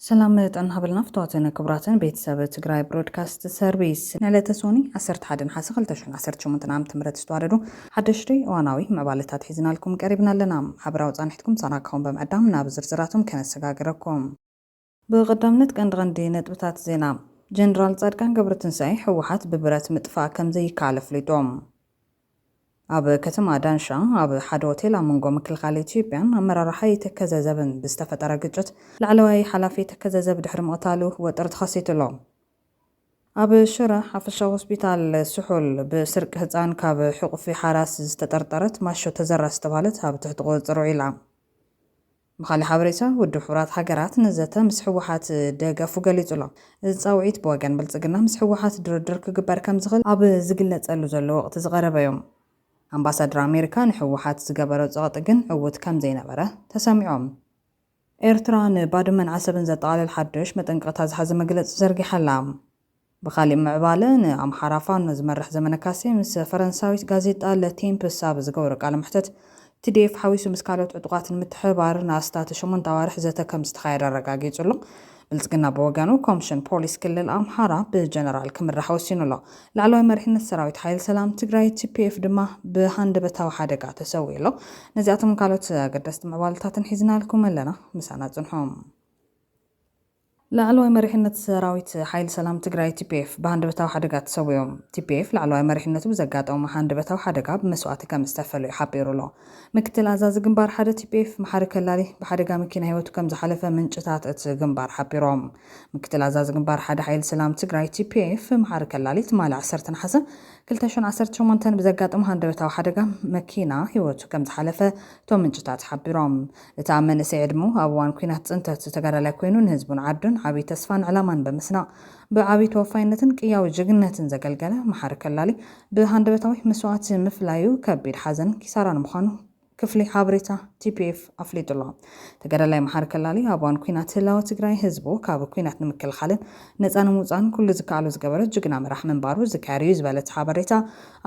ሰላም ጠንሃብልና ፍትዋተነ ክብራትን ቤተሰብ ትግራይ ብሮድካስት ሰርቪስ ንዕለተ ሶኒ 11 ሓሰ 2018 ዓም ትምረት ዝተዋደዱ ሓደሽቲ እዋናዊ መባለታት ሒዝናልኩም ቀሪብና ኣለና ሓበራዊ ጻንሒትኩም ጻናካውን በመዕዳም ናብ ዝርዝራቱም ከነሰጋግረኩም ብቀዳምነት ቀንዲ ነጥብታት ዜና ጀነራል ጻድቃን ገብረትንሳኤ ህወሓት ብብረት ምጥፋእ ከም ዘይከኣል ኣፍሊጦም ኣብ ከተማ ዳንሻ ኣብ ሓደ ሆቴል ኣብ መንጎ ምክልኻል ኢትዮጵያን ኣመራርሓ የተከዘዘብን ብዝተፈጠረ ግጭት ላዕለዋይ ሓላፊ የተከዘዘብ ድሕሪ ምቕታሉ ወጥሪ ተኸሲቱሎ ኣብ ሽረ ሓፈሻዊ ሆስፒታል ስሑል ብስርቂ ህፃን ካብ ሕቑፊ ሓራስ ዝተጠርጠረት ማሾ ተዘራ ዝተባሃለት ኣብ ትሕቲ ቁፅጥር ውዒላ ብኻሊእ ሓበሬታ ውድብ ሕቡራት ሃገራት ንዘተ ምስ ህወሓት ደገፉ ገሊጹሎ እዚ ፃውዒት ብወገን ብልፅግና ምስ ህወሓት ድርድር ክግበር ከም ዝኽእል ኣብ ዝግለጸሉ ዘሎ ወቕቲ ዝቐረበ እዮም ኣምባሳደር ኣሜሪካ ንሕወሓት ዝገበረ ፀቕጢ ግን ዕውት ከም ዘይነበረ ተሰሚዖም ኤርትራ ንባድመን ዓሰብን ዘጠቓልል ሓድሽ መጠንቀቕታ ዝሓዘ መግለፂ ዘርጊሓላ ብኻሊእ ምዕባለ ንኣምሓራ ፋኖ ዝመርሕ ዘመነ ካሴ ምስ ፈረንሳዊት ጋዜጣ ለቴምፕስ ኣብ ዝገበሩ ቃለ መሕተት TDF ሓዊሱ ምስ ካልኦት ዕጡቓት ንምትሕብባር ንኣስታት 8 ኣዋርሕ ዘተ ከም ዝተኻየደ ኣረጋጊጹሉ ብልጽግና በወገኑ ኮሚሽን ፖሊስ ክልል ኣምሓራ ብጀነራል ክምራሕ ወሲኑሎ ላዕለዋይ መሪሕነት ሰራዊት ሓይሊ ሰላም ትግራይ TPF ድማ ብሃንደበታዊ ሓደጋ ተሰዊሉ ነዚኣቶም ካልኦት ኣገደስቲ ምዕባለታትን ሒዝናልኩም ኣለና ምሳና ጽንሖም ላዕለዋይ መሪሕነት ሰራዊት ሓይሊ ሰላም ትግራይ TPF ብሃንደበታዊ ሓደጋ ተሰዊዮም TPF ላዕለዋይ መሪሕነቱ ብዘጋጠሙ ሃንደበታዊ ሓደጋ ብመስዋዕቲ ከም ዝተፈለዩ ሓቢሩሎ ምክትል ኣዛዚ ግንባር ሓደ TPF መሓሪ ከላሊ ብሓደጋ መኪና ህይወቱ ከም ዝሓለፈ ምንጭታት እቲ ግንባር ሓቢሮም ምክትል ኣዛዚ ግንባር ሓደ ሓይሊ ሰላም ትግራይ TPF መሓሪ ከላሊ ትማሊ 10 ናሓሰ 2018 ብዘጋጠሙ ሃንደበታዊ ሓደጋ መኪና ህይወቱ ከም ዝሓለፈ እቶም ምንጭታት ሓቢሮም እቲ ኣብ መንእሰይ ዕድሙ ኣብ እዋን ኩናት ፅንተት ተጋዳላይ ኮይኑ ንህዝቡን ዓዱን ዓብይ ተስፋን ዕላማን በምስናዕ ብዓብይ ተወፋይነትን ቅያዊ ጅግነትን ዘገልገለ መሓሪ ከላሊ ብሃንደበታዊ መስዋዕቲ ምፍላዩ ከቢድ ሓዘን ኪሳራን ምዃኑ ክፍሊ ሓበሬታ TPF ኣፍሊጡሎ ተጋዳላይ መሓሪ ከላሊ ኣብ እዋን ኩናት ህላወ ትግራይ ህዝቡ ካብ ኩናት ንምክልኻልን ነፃ ንምውፃእን ኩሉ ዝከኣሎ ዝገበረ ጅግና መራሕ ምንባሩ ዝካየድ እዩ ዝበለት ሓበሬታ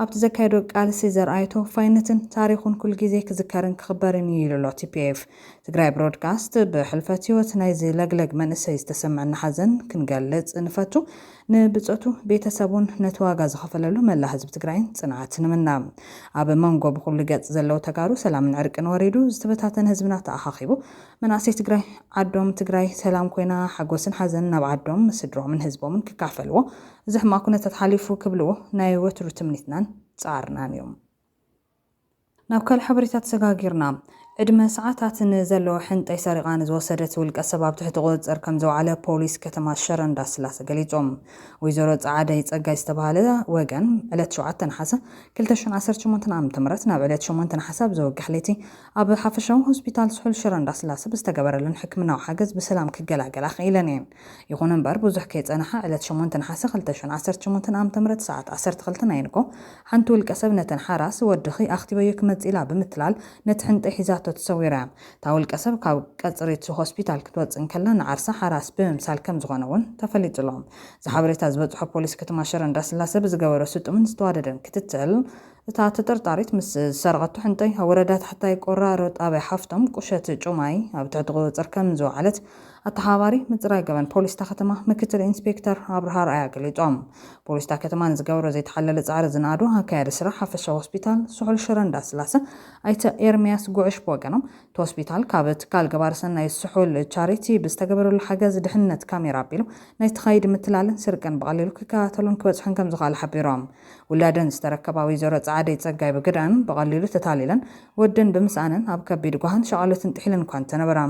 ኣብቲ ዘካየዶ ቃልሲ ዘርኣዮ ተወፋይነትን ታሪኹን ኩሉ ግዜ ክዝከርን ክኽበርን ይብሎ TPF ትግራይ ብሮድካስት ብሕልፈት ህይወት ናይ ዝለግለግ መንእሰይ ዝተሰምዐና ሓዘን ክንገልጽ ንፈቱ ንብፀቱ ቤተሰቡን ነቲ ዋጋ ዝኸፈለሉ መላ ህዝቢ ትግራይን ጽንዓት ንምና ኣብ መንጎ ብኩሉ ገጽ ዘለዎ ተጋሩ ሰላምን ዕርቅን ወሪዱ ዝተበታተነ ህዝብና ተኣኻኺቡ መናእሰይ ትግራይ ዓዶም ትግራይ ሰላም ኮይና ሓጎስን ሓዘንን ናብ ዓዶም ስድሮምን ህዝቦምን ክካፈልዎ እዚ ሕማቕ ኩነታት ሓሊፉ ክብልዎ ናይ ወትሩ ትምኒትናን ጻዕርናን እዮም ናብ ካልእ ሓበሬታት ተሰጋጊርና ዕድመ ሰዓታትን ዘለዎ ሕንጠይ ሰሪቓን ዝወሰደት ውልቀ ሰብ ኣብ ትሕቲ ቁፅጥር ከም ዘውዓለ ፖሊስ ከተማ ሽረ እንዳስላሴ ገሊፆም ወይዘሮ ጻዕዳይ ጸጋይ ዝተባሃለ ወገን ዕለት 7 ናሓሰ 2018 ዓም ትምረት ናብ ዕለት 8 ናሓሰ ብዘወግሕ ለይቲ ኣብ ሓፈሻዊ ሆስፒታል ስሑል ሽረ እንዳስላሴ ብዝተገበረለን ሕክምናዊ ሓገዝ ብሰላም ክገላገላ ኽኢለን እየን ይኹን እምበር ብዙሕ ከይጸንሐ ዕለት 8 ናሓሰ 2018 ዓም ትምረት ሰዓት 12 ናይንጎ ሓንቲ ውልቀ ሰብ ነተን ሓራስ ወድኺ ኣኽቲበዮ ክመጽ ኢላ ብምትላል ነቲ ሕንጠይ ሒዛቶ ተሰዊራ እታ ውልቀ ሰብ ካብ ቀጽሪት ሆስፒታል ክትወፅእ ከላ ንዓርሳ ሓራስ ብምምሳል ከም ዝኾነ እውን ተፈሊጡሎም ዝሓበሬታ ዝበፅሖ ፖሊስ ከተማ ሽረ እንዳስላሴ ብዝገበሮ ስጡምን ዝተዋደደን ክትትል እታ ተጠርጣሪት ምስ ዝሰርቐቶ ሕንጠይ ኣብ ወረዳ ታሕታይ ቆራሮ ጣብያ ሓፍቶም ቁሸት ጩማይ ኣብ ትሕቲ ቁፅጥር ከም ዝወዓለት ኣተሓባሪ ምፅራይ ገበን ፖሊስታ ከተማ ምክትል ኢንስፔክተር ኣብርሃ ረኣያ ገሊፆም ፖሊስታ ከተማ ንዝገበሮ ዘይተሓለለ ፃዕሪ ዝናዱ ኣካያዲ ስራሕ ሓፈሻዊ ሆስፒታል ስሑል ሽረ እንዳስላሴ ኣይተ ኤርምያስ ጉዕሽ ብወገኖም እቲ ሆስፒታል ካብ ትካል ገባሪ ሰናይ ስሑል ቻሪቲ ብዝተገበረሉ ሓገዝ ድሕንነት ካሜራ ኣቢሉ ናይ ተኻይድ ምትላልን ስርቅን ብቐሊሉ ክከታተሉን ክበፅሑን ከም ዝኽኣል ሓቢሮም ውላደን ዝተረከባ ወይዘሮ ጻዕዳይ ጸጋይ ብግዳን በቐሊሉ ተታሊለን ወደን ብምስኣነን ኣብ ከቢድ ጓሃን ሸቓሎትን ጥሒለን እኳ ተነበራ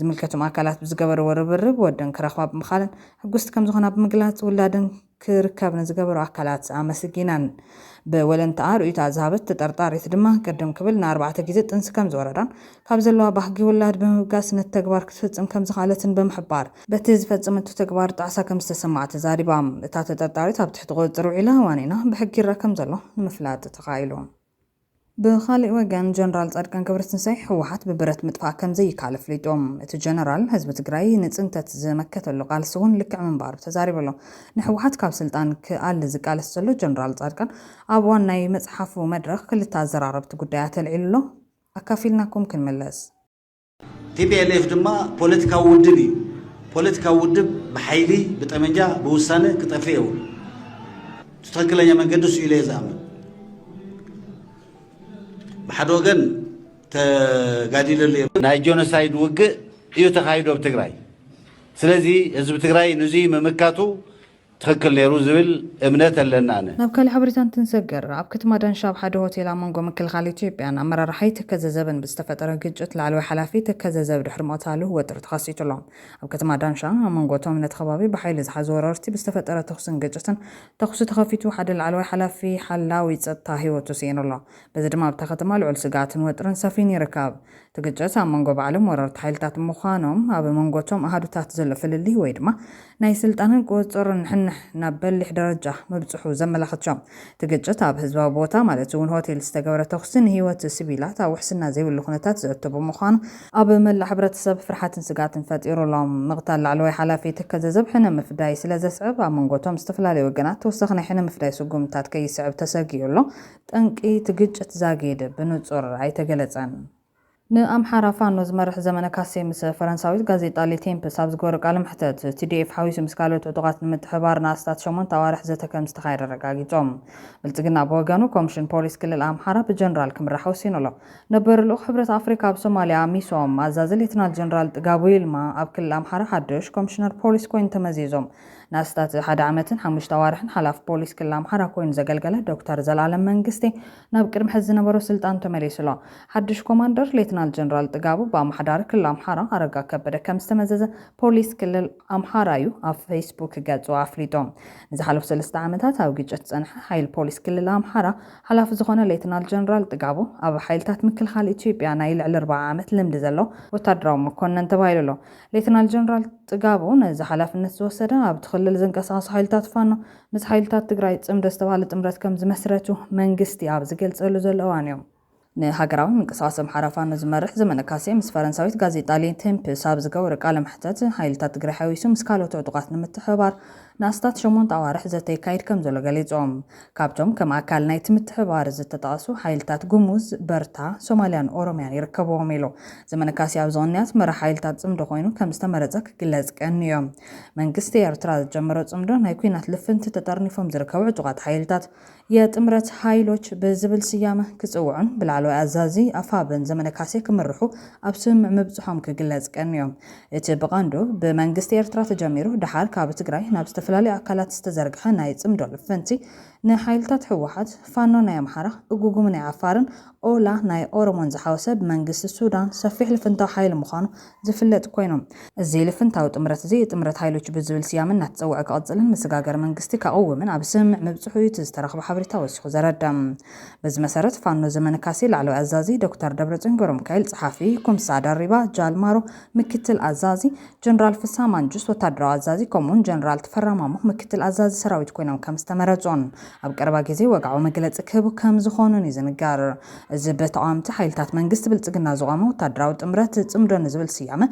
ዝምልከቶም ኣካላት ብዝገበሩ ርብርብ ወደን ክረኽባ ብምኻልን ሕጉስቲ ከም ዝኾና ብምግላጽ ውላደን ክርከብ ንዝገበሩ ኣካላት ኣመስጊናን ብወለንተኣ ርእይታ ዝሃበት ተጠርጣሪት ድማ ቅድም ክብል ን4 ግዜ ጥንሲ ከም ዝወረዳን ካብ ዘለዋ ባህጊ ውላድ ብምብጋስ ነቲ ተግባር ክትፍጽም ከም ዝኽኣለትን ብምሕባር በቲ ዝፈጽመቱ ተግባር ጣዕሳ ከም ዝተሰማዓ ተዛሪባ እታ ተጠርጣሪት ኣብ ትሕቲ ቁፅጥር ውዒላ ዋኒና ብሕጊ ይረአ ከም ዘሎ ንምፍላጥ ተኻኢሉ ብኻሊእ ወገን ጀነራል ጻድቃን ገብረትንሳኤ ህወሓት ብብረት ምጥፋእ ከም ዘይከኣል ኣፍሊጦም እቲ ጀነራል ህዝቢ ትግራይ ንጽንተት ዝመከተሉ ቃልሲ እውን ልክዕ ምንባሩ ተዛሪበሎ ንህወሓት ካብ ስልጣን ክኣሊ ዝቃለስ ዘሎ ጀነራል ጻድቃን ኣብ እዋን ናይ መፅሓፉ መድረኽ ክልተ ኣዘራረብቲ ጉዳያት ኣልዒሉሎ ኣካፊልናኩም ክንመለስ TPLF ድማ ፖለቲካዊ ውድብ እዩ ፖለቲካዊ ውድብ ብሓይሊ ብጠመንጃ ብውሳነ ክጠፍእ የብሉ ትክክለኛ መንገዲ እሱ ኢለ ዝኣምን ብሓደ ወገን ተጋዲለሉ ናይ ጆኖሳይድ ውግእ እዩ ተኻይዶ ብትግራይ ስለዚ ህዝቢ ትግራይ ነዚ መመካቱ ትክክል ነይሩ ዝብል እምነት ኣለና ኣነ ናብ ካልእ ሓበሬታን ትንሰገር ኣብ ከተማ ዳንሻ ኣብ ሓደ ሆቴል ኣብ መንጎ ምክልኻል ኢትዮጵያን ኣመራርሓይ ተከዘዘብን ብዝተፈጠረ ግጭት ላዕለዋይ ሓላፊ ተከዘዘብ ድሕሪ ምቕታሉ ወጥሪ ተኸሲቱሎም ኣብ ከተማ ዳንሻ ኣብ መንጎቶም ነቲ ከባቢ ብሓይሊ ዝሓዙ ወረርቲ ብዝተፈጠረ ተኹስን ግጭትን ተኹሲ ተኸፊቱ ሓደ ላዕለዋይ ሓላፊ ሓላዊ ፀጥታ ሂወቱ ስኢኑሎ በዚ ድማ ኣብታ ከተማ ልዑል ስጋትን ወጥርን ሰፊን ይርከብ እቲ ግጭት ኣብ መንጎ ባዕሎም ወረርቲ ሓይልታት ምዃኖም ኣብ መንጎቶም ኣሃዱታት ዘሎ ፍልሊ ወይ ድማ ናይ ስልጣንን ቁፅርን ንሕንሕ ናብ በሊሕ ደረጃ መብፅሑ ዘመላኽቶም እቲ ግጭት ኣብ ህዝባዊ ቦታ ማለት እውን ሆቴል ዝተገበረ ተኹሲ ንሂወት ሲቪላት ኣብ ውሕስና ዘይብሉ ኩነታት ዘእትቡ ምዃኑ ኣብ መላእ ሕብረተሰብ ፍርሓትን ስጋትን ፈጢሩሎም ምቕታል ላዕለዋይ ሓላፊ ተከዘዘብ ሕነ ምፍዳይ ስለ ዘስዕብ ኣብ መንጎቶም ዝተፈላለዩ ወገናት ተወሳኺ ናይ ሕነ ምፍዳይ ስጉምታት ከይስዕብ ተሰጊኡሎ ጠንቂ እቲ ግጭት ዛጊድ ብንጹር ኣይተገለጸን ንኣምሓራ ፋኖ ዝመርሕ ዘመነ ካሴ ምስ ፈረንሳዊት ጋዜጣ ሌቴምፕስ ኣብ ዝገበረ ቃለ መሕተት TDF ሓዊሱ ምስ ካልኦት ዕጡቓት ንምትሕብባር ንኣስታት 8 ኣዋርሕ ዘተ ከም ዝተኻየደ ረጋጊፆም ብልጽግና ብወገኑ ኮሚሽን ፖሊስ ክልል ኣምሓራ ብጀነራል ክምራሕ ወሲኑሎ ነበር ልኡኽ ሕብረት ኣፍሪካ ኣብ ሶማልያ ሚሶም ኣዛዚ ሌተናል ጀነራል ጥጋቡ ይልማ ኣብ ክልል ኣምሓራ ሓድሽ ኮሚሽነር ፖሊስ ኮይኑ ተመዚዞም ናስታት 1 ዓመትን 5 ኣዋርሕን ሓላፍ ፖሊስ ክልል ኣምሓራ ኮይኑ ዘገልገለ ዶክተር ዘላለም መንግስቲ ናብ ቅድሚ ሕዚ ዝነበሮ ስልጣን ተመሊሱሎ ሓድሽ ኮማንደር ሌተናል ጀነራል ጥጋቡ ብኣምሓዳሪ ክልል ኣምሓራ ኣረጋ ከበደ ከም ዝተመዘዘ ፖሊስ ክልል ኣምሓራ እዩ ኣብ ፌስቡክ ገጹ ኣፍሊጦም ንዝሓለፉ 3 ዓመታት ኣብ ግጭት ፀንሐ ሓይል ፖሊስ ክልል ኣምሓራ ሓላፊ ዝኾነ ሌተናል ጀነራል ጥጋቡ ኣብ ሓይልታት ምክልኻል ኢትዮጵያ ናይ ልዕሊ 40 ዓመት ልምዲ ዘሎ ወታደራዊ መኮነን ተባሂሉሎ ሌተናል ጀነራል ጥጋቡ ነዚ ሓላፍነት ዝወሰደ ኣብ ትኽልል ዝንቀሳቐሱ ሓይልታት ፋኖ ምስ ሓይልታት ትግራይ ጽምዶ ዝተባሃለ ጥምረት ከም ዝመስረቱ መንግስቲ ኣብ ዝገልጸሉ ዘሎ እዋን እዮም ንሃገራዊ ምንቅስቓስ ኣምሓራ ፋኖ ዝመርሕ ዘመነ ካሴ ምስ ፈረንሳዊት ጋዜጣ ሌቴምፕስ ኣብ ዝገበረ ቃለ መሕተት ሓይልታት ትግራይ ሓዊሱ ምስ ካልኦት ዕጡቓት ንምትሕብባር ንኣስታት 8 ኣዋርሕ ዘተ ይካየድ ከም ዘሎ ገሊፆም ካብቶም ከም ኣካል ናይቲ ምትሕብባር ዝተጠቐሱ ሓይልታት ጉሙዝ በርታ ሶማልያን ኦሮምያን ይርከብዎም ኢሉ ዘመነ ካሴ ኣብ ዝቕንያት መራሒ ሓይልታት ጽምዶ ኮይኑ ከም ዝተመረፀ ክግለጽ ቀንዮም መንግስቲ ኤርትራ ዝጀመሮ ጽምዶ ናይ ኩናት ልፍንቲ ተጠርኒፎም ዝርከቡ ዕጡቓት ሓይልታት የጥምረት ኃይሎች በዝብል ስያመ ክጽውዑን ብላዕለዋይ ኣዛዚ ኣፋብን ዘመነ ካሴ ክምርሑ ኣብ ስምምዕ ምብጽሖም ክግለጽ ቀንዮም እቲ ብቐንዱ ብመንግስቲ ኤርትራ ተጀሚሩ ድሓር ካብ ትግራይ ናብ ዝተፈላለዩ ኣካላት ዝተዘርግሐ ናይ ጽምዶ ልፍንቲ ንሓይልታት ህወሓት ፋኖ ናይ ኣምሓራ እጉጉም ናይ ዓፋርን ኦላ ናይ ኦሮሞን ዝሓወሰ ብመንግስቲ ሱዳን ሰፊሕ ልፍንታዊ ሓይሊ ምዃኑ ዝፍለጥ ኮይኖም እዚ ልፍንታዊ ጥምረት እዚ ጥምረት ኃይሎች በዝብል ስያመ እናተጸውዐ ክቕጽልን ምስጋገር መንግስቲ ካቐውምን ኣብ ስምምዕ ምብጽሑ ዝተረኸበ ሓበሬታ ወሲኹ ዘረዳም በዚ መሰረት ፋኖ ዘመነ ካሴ ላዕለዋይ ኣዛዚ ዶክተር ደብረጽዮን ገብረሚካኤል ጸሓፊ ኩምሳ ደሪባ ጃልማሮ ምክትል ኣዛዚ ጀነራል ፍሳ ማንጁስ ወታደራዊ ኣዛዚ ከምኡን ጀነራል ተፈራማሞ ምክትል ኣዛዚ ሰራዊት ኮይኖም ከም ዝተመረጹን ኣብ ቀረባ ግዜ ወግዓዊ መግለጺ ክህቡ ከም ዝኾኑን ይዝንጋር እዚ በተቃዋምቲ ሓይልታት መንግስቲ ብልጽግና ዝቆመ ወታደራዊ ጥምረት ጽምዶ ንዝብል ስያመ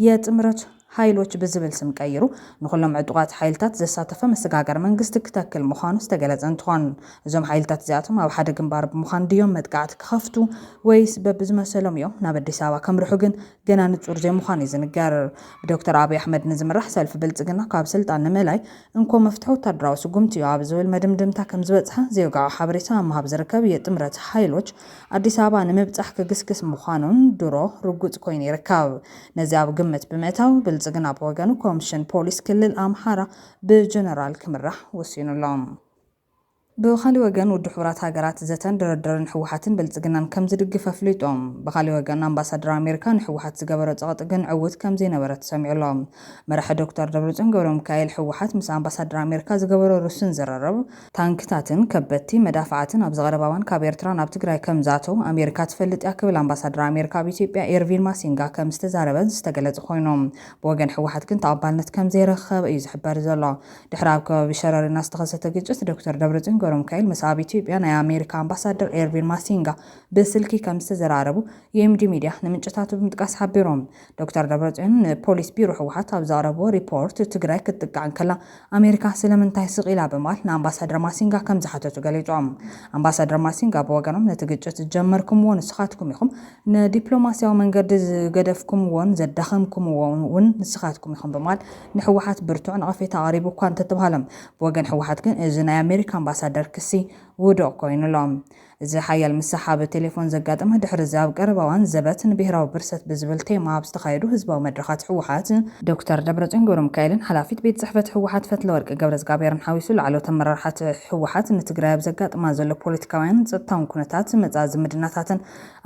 የጥምረት ኃይሎች በዝብል ስም ቀይሩ ንኹሎም ዕጡቓት ሓይልታት ዘሳተፈ መስጋገር መንግስቲ ክተክል ምዃኑ ዝተገለጸ እንትኾን እዞም ሓይልታት እዚኣቶም ኣብ ሓደ ግንባር ብምዃን ድዮም መጥቃዕቲ ክኸፍቱ ወይስ በብዝመሰሎም እዮም ናብ ኣዲስ ኣበባ ከምርሑ ግን ገና ንጹር ዘይምዃኑ ይዝንጋር ብዶክተር ኣብይ ኣሕመድ ንዝምራሕ ሰልፊ ብልጽግና ካብ ስልጣን ንምላይ እንኮ መፍትሒ ወታደራዊ ስጉምቲ እዩ ኣብ ዝብል መድምድምታ ከም ዝበጽሐ ዘይወግዓዊ ሓበሬታ ምሃብ ዝርከብ የጥምረት ኃይሎች ኣዲስ ኣበባ ንምብጻሕ ክግስግስ ምዃኑን ድሮ ርጉጽ ኮይኑ ይርከብ ነዚ ኣብ ግምት ብምእታው ብልጽግና በወገኑ ኮሚሽን ፖሊስ ክልል ኣምሓራ ብጀነራል ክምራሕ ወሲኑሎም ብኻሊ ወገን ውድብ ሕብራት ሃገራት ዘተን ድርድርን ህወሓትን ብልጽግናን ከም ዝድግፍ ኣፍሊጦም ብኻሊ ወገን ኣምባሳደር ኣሜሪካ ንህወሓት ዝገበረ ጸቕጢ ግን ዕውት ከም ዘይነበረ ተሰሚዑሎም መራሒ ዶክተር ደብረጽዮን ገብረሚካኤል ህወሓት ምስ ኣምባሳደር ኣሜሪካ ዝገበረ ርስን ዘረረብ ታንክታትን ከበድቲ መዳፍዓትን ኣብ ዝቐረባ እዋን ካብ ኤርትራ ናብ ትግራይ ከም ዝኣተው ኣሜሪካ ትፈልጥ እያ ክብል ኣምባሳደር ኣሜሪካ ኣብ ኢትዮጵያ ኤርቪን ማሲንጋ ከም ዝተዛረበ ዝተገለጸ ኮይኖም ብወገን ህወሓት ግን ተቐባልነት ከም ዘይረኸበ እዩ ዝሕበር ዘሎ ድሕሪ ኣብ ከባቢ ሸረሪና ዝተኸሰተ ግጭት ዶክተር ደብረጽዮን ገብረሚካኤል ምስ ኣብ ኢትዮጵያ ናይ ኣሜሪካ ኣምባሳደር ኤርቪን ማሲንጋ ብስልኪ ከም ዝተዘራረቡ የኤምዲ ሚድያ ንምንጭታቱ ብምጥቃስ ሓቢሮም። ዶክተር ደብረጽዮን ፖሊስ ቢሮ ህወሓት ኣብ ዘቕረቦ ሪፖርት ትግራይ ክትጥቃዕ ከላ ኣሜሪካ ስለምንታይ ስቂላ በማል ንኣምባሳደር ማሲንጋ ከም ዝሓተቱ ገሊጾም። ኣምባሳደር ማሲንጋ ብወገኖም ነቲ ግጭት ጀመርኩምዎ ንስኻትኩም ኢኹም ንዲፕሎማስያዊ መንገዲ ዝገደፍኩምዎን ዘዳኸምኩምዎን ንስኻትኩም ኢኹም በማል ንህወሓት ብርቱዕ ነቐፌታ ኣቕሪቡ እኳ እንተተባሃሎም ብወገን ህወሓት ግን እዚ ናይ ኣሜሪካ ኣምባሳደር ክሲ ውድቕ ኮይኑሎም። እዚ ሓያል ምሳሓብ ቴሌፎን ዘጋጠመ ድሕሪ ዛብ ቀረባዋን ዘበት ንብሔራዊ ብርሰት ብዝብል ቴማ ኣብ ዝተኻየዱ ህዝባዊ መድረኻት ህወሓት ዶክተር ደብረጽዮን ገብረሚካኤልን ሓላፊት ቤት ጽሕፈት ህወሓት ፈትለወርቂ ገብረዝጋቤርን ሓዊሱ ላዕለዎት ኣመራርሓት ህወሓት ንትግራይ ኣብ ዘጋጥማ ዘሎ ፖለቲካውያን ጸጥታውን ኩነታት መጻዚ ምድናታትን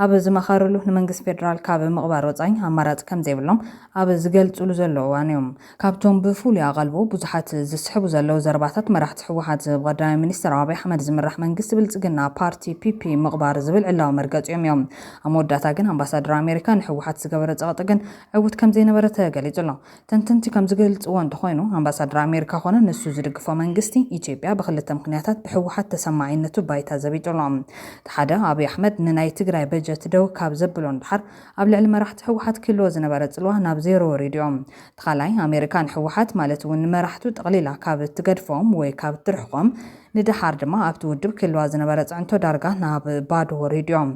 ኣብ ዝመኻረሉ ንመንግስቲ ፌደራል ካብ ምቕባር ወጻኢ ኣማራጺ ከም ዘይብሎም ኣብ ዝገልጹሉ ዘለዉ እዋን እዮም። ካብቶም ብፍሉይ ኣቓልቦ ብዙሓት ዝስሕቡ ዘለዉ ዘረባታት መራሕቲ ህወሓት ብቀዳማይ ሚኒስትር ኣብይ ኣሕመድ ዝምራሕ መንግስቲ ብልጽግና ፓርቲ ፒፒ ምቕባር ዝብል ዕላዊ መርገፂኦም እዮም። ኣብ መወዳእታ ግን ኣምባሳደር ኣሜሪካ ንህወሓት ዝገበረ ፀቕጢ ግን ዕውት ከም ዘይነበረ ተገሊጹ ኣሎ። ተንተንቲ ከም ዝገልጽዎ እንተኾይኑ ኣምባሳደር ኣሜሪካ ኮነ ንሱ ዝድግፎ መንግስቲ ኢትዮጵያ ብክልተ ምክንያታት ብህወሓት ተሰማዒነቱ ባይታ ዘቢጡ ኣሎ። እቲ ሓደ ኣብይ ኣሕመድ ንናይ ትግራይ በጀት ደው ካብ ዘብሎ እንድሓር ኣብ ልዕሊ መራሕቲ ህወሓት ክህልዎ ዝነበረ ጽልዋ ናብ ዜሮ ወሪድዮም። እቲ ካልኣይ ኣሜሪካ ንህወሓት ማለት እውን ንመራሕቱ ጠቕሊላ ካብ እትገድፎም ወይ ካብ እትርሕቆም ንድሓር ድማ ኣብቲ ውድብ ክህልዋ ዝነበረ ጽዕንቶ ዳርጋ ናብ ባዶ ወሪድዮም።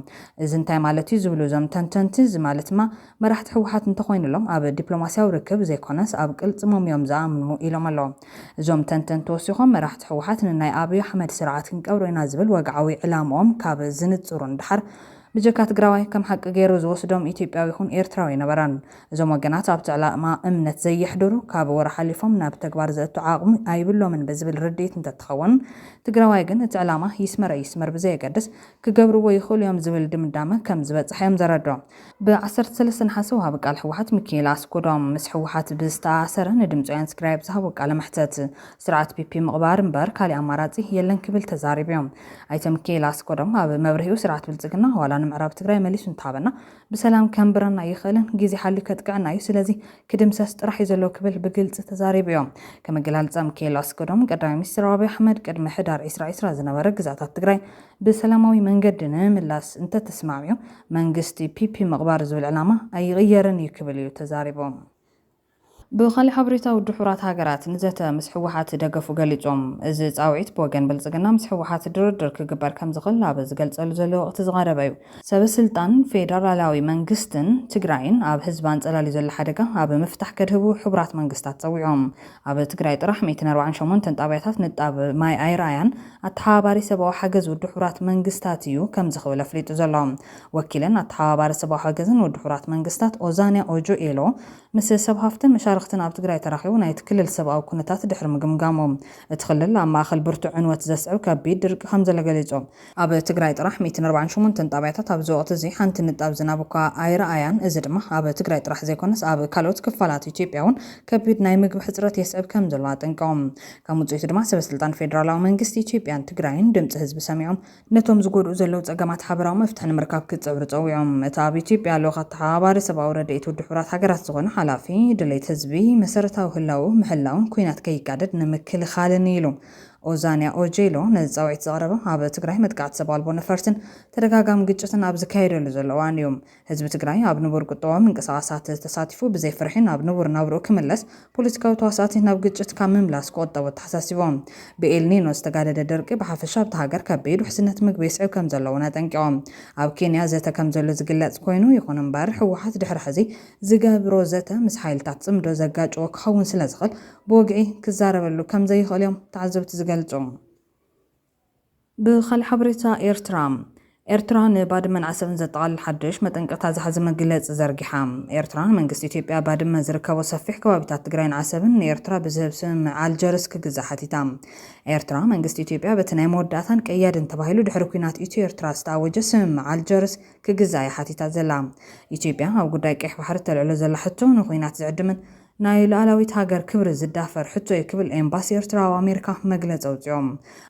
እዚ እንታይ ማለት እዩ ዝብሉ እዞም ተንተንቲ እዚ ማለት ድማ መራሕቲ ህወሓት እንተኾይኑሎም ኣብ ዲፕሎማስያዊ ርክብ ዘይኮነስ ኣብ ቅልጽሞም እዮም ዝኣምኑ ኢሎም ኣለዉ። እዞም ተንተንቲ ወሲኾም መራሕቲ ህወሓት ንናይ ኣብይ ኣሕመድ ስርዓት ክንቀብሮ ኢና ዝብል ወግዓዊ ዕላምኦም ካብ ዝንጽሩ እንድሓር ብጀካ ትግራዋይ ከም ሓቂ ገይሩ ዝወስዶም ኢትዮጵያዊ ይኹን ኤርትራዊ ነበራን። እዞም ወገናት ኣብቲ ዕላማ እምነት ዘየሕድሩ ካብ ወራ ሓሊፎም ናብ ተግባር ዘእቱ ዓቕሚ ኣይብሎምን ብዝብል ርድኢት እንተትኸውን ትግራዋይ ግን እቲ ዕላማ ይስመር ብዘየገድስ ክገብርዎ ይኽእሉ እዮም ዝብል ድምዳመ ከም ዝበፅሐ እዮም ዘረድኦም። ብ13 ነሓስ ወሃቢ ቃል ህወሓት ሚካኤል ኣስኮዶም ምስ ህወሓት ብዝተኣሰረ ንድምፂ ወያነ ትግራይ ብዝሃቦ ቃለ መሕተት ስርዓት ፒፒ ምቕባር እምበር ካሊእ ኣማራፂ የለን ክብል ተዛሪቡ እዮም። ኣይተ ሚካኤል ኣስኮዶም ኣብ መብርሂኡ ስርዓት ብልጽግና ዋላ ንምዕራብ ትግራይ መሊሱ እንተሃበና ብሰላም ከንብረና ይኽእልን ግዜ ሓልዩ ከጥቅዕና እዩ ስለዚ ክድምሰስ ጥራሕ እዩ ዘሎ ክብል ብግልፂ ተዛሪቡ እዮም። ከመገላልጻ ሚካኤል ኣስኮዶም ቀዳማይ ሚኒስትር ኣብይ ኣሕመድ ቅድሚ ሕዳር 2020 ዝነበረ ግዛታት ትግራይ ብሰላማዊ መንገዲ ንምምላስ እንተተስማዕምዑ መንግስቲ ፒፒ ምቕባር ዝብል ዕላማ ኣይቕየርን እዩ ክብል እዩ ተዛሪቦም። ብኻልእ ሓበሬታ ውድብ ሕቡራት ሃገራት ንዘተ ምስ ህወሓት ደገፉ ገሊጾም። እዚ ጻውዒት ብወገን ብልጽግና ምስ ሕወሓት ድርድር ክግበር ከም ዝኽእል ኣብ ዝገልጸሉ ዘሎ ወቅቲ ዝቐረበ እዩ። ሰበስልጣን ፌደራላዊ መንግስትን ትግራይን ኣብ ህዝቢ አንጸላልዩ ዘሎ ሓደጋ ኣብ ምፍታሕ ከድህቡ ሕቡራት መንግስታት ፀዊዖም። ኣብ ትግራይ ጥራሕ 148 ጣብያታት ንጣብ ማይ ኣይረኣያን ኣተሓባባሪ ሰብኣዊ ሓገዝ ውድብ ሕቡራት መንግስታት እዩ ከም ዝኽእል ኣፍሊጡ ዘሎ። ወኪልን ኣተሓባባሪ ሰብኣዊ ሓገዝን ውድብ ሕቡራት መንግስታት ኦዛንያ ኦጆኤሎ ምስ ሰብ ሃፍትን መሻርክትን ኣብ ትግራይ ተራኺቡ ናይቲ ክልል ሰብኣዊ ኩነታት ድሕሪ ምግምጋሞም እቲ ክልል ኣብ ማእኸል ብርቱዕ ዕንወት ዘስዕብ ከቢድ ድርቂ ከም ዘሎ ገሊጾም። ኣብ ትግራይ ጥራሕ 148 ጣብያታት ኣብዚ ወቅቲ እዚ ሓንቲ ንጣብ ዝናብ እኳ ኣይረኣያን። እዚ ድማ ኣብ ትግራይ ጥራሕ ዘይኮነስ ኣብ ካልኦት ክፋላት ኢትዮጵያ እውን ከቢድ ናይ ምግቢ ሕፅረት የስዕብ ከም ዘሎ ኣጠንቀቖም። ካብ ውጽኢቱ ድማ ሰበስልጣን ፌደራላዊ መንግስቲ ኢትዮጵያን ትግራይን ድምፂ ህዝቢ ሰሚዖም ነቶም ዝጎድኡ ዘለዉ ጸገማት ሓበራዊ መፍትሒ ንምርካብ ክጽብሩ ፀዊዖም። እቲ ኣብ ኢትዮጵያ ለውኻ ተሓባባሪ ሰብኣዊ ረድኤት ውድብ ሕቡራት ሃገራት ዝኾነ ሓላፊ ድሌት ህዝቢ መሰረታዊ ህላው ምሕላውን ኩናት ከይጋደድ ንምክልኻልን ኢሉ ኦዛንያ ኦጆኤሎ ነዚ ጻውዒት ዘቕረበ ኣብ ትግራይ መጥቃዕቲ ሰብ ኣልቦ ነፈርትን ተደጋጋሚ ግጭትን ኣብ ዝካየደሉ ዘሎ እዋን እዮም። ህዝቢ ትግራይ ኣብ ንቡር ቁጠባዊ ምንቅስቓሳት ተሳቲፉ ብዘይ ፍርሒ ናብ ንቡር ናብርኡ ክምለስ ፖለቲካዊ ተዋሳእቲ ናብ ግጭት ካብ ምምላስ ክቆጠቡ ተሓሳሲቦም። ብኤልኒኖ ዝተጋደደ ደርቂ ብሓፈሻ ኣብቲ ሃገር ከቢድ ውሕስነት ምግቢ የስዕብ ከም ዘሎ እውን ኣጠንቂቖም። ኣብ ኬንያ ዘተ ከም ዘሎ ዝግለጽ ኮይኑ ይኹን እምበር ህወሓት ድሕሪ ሕዚ ዝገብሮ ዘተ ምስ ሓይልታት ጽምዶ ዘጋጭዎ ክኸውን ስለ ዝኽእል ብወግዒ ክዛረበሉ ከም ዘይኽእል እዮም ተዓዘብቲ ዝገልጹ። ብኻልእ ሓበሬታ ኤርትራ ንባድመን ዓሰብን ዘጠቓልል ሓድሽ መጠንቀቕታ ዝሓዘ መግለፂ ዘርጊሓ። ኤርትራ መንግስቲ ኢትዮጵያ ባድመ ዝርከቦ ሰፊሕ ከባቢታት ትግራይን ዓሰብን ንኤርትራ ብዝህብ ስምምዕ ኣልጀርስ ክግዛእ ሓቲታ። ኤርትራ መንግስቲ ኢትዮጵያ በቲ ናይ መወዳእታን ቀያድን ተባሂሉ ድሕሪ ኩናት ኢትዮ ኤርትራ ዝተኣወጀ ስምምዕ ኣልጀርስ ክግዛእ ሓቲታ ዘላ። ኢትዮጵያ ኣብ ጉዳይ ቀይሕ ባሕሪ ተልዕሎ ዘላ ሕቶ ንኩናት ዝዕድምን ናይ ሉዓላዊት ሃገር ክብሪ ዝዳፈር ሕቶ የክብል ኤምባሲ ኤርትራ ኣብ ኣሜሪካ መግለፂ ኣውፅኦም።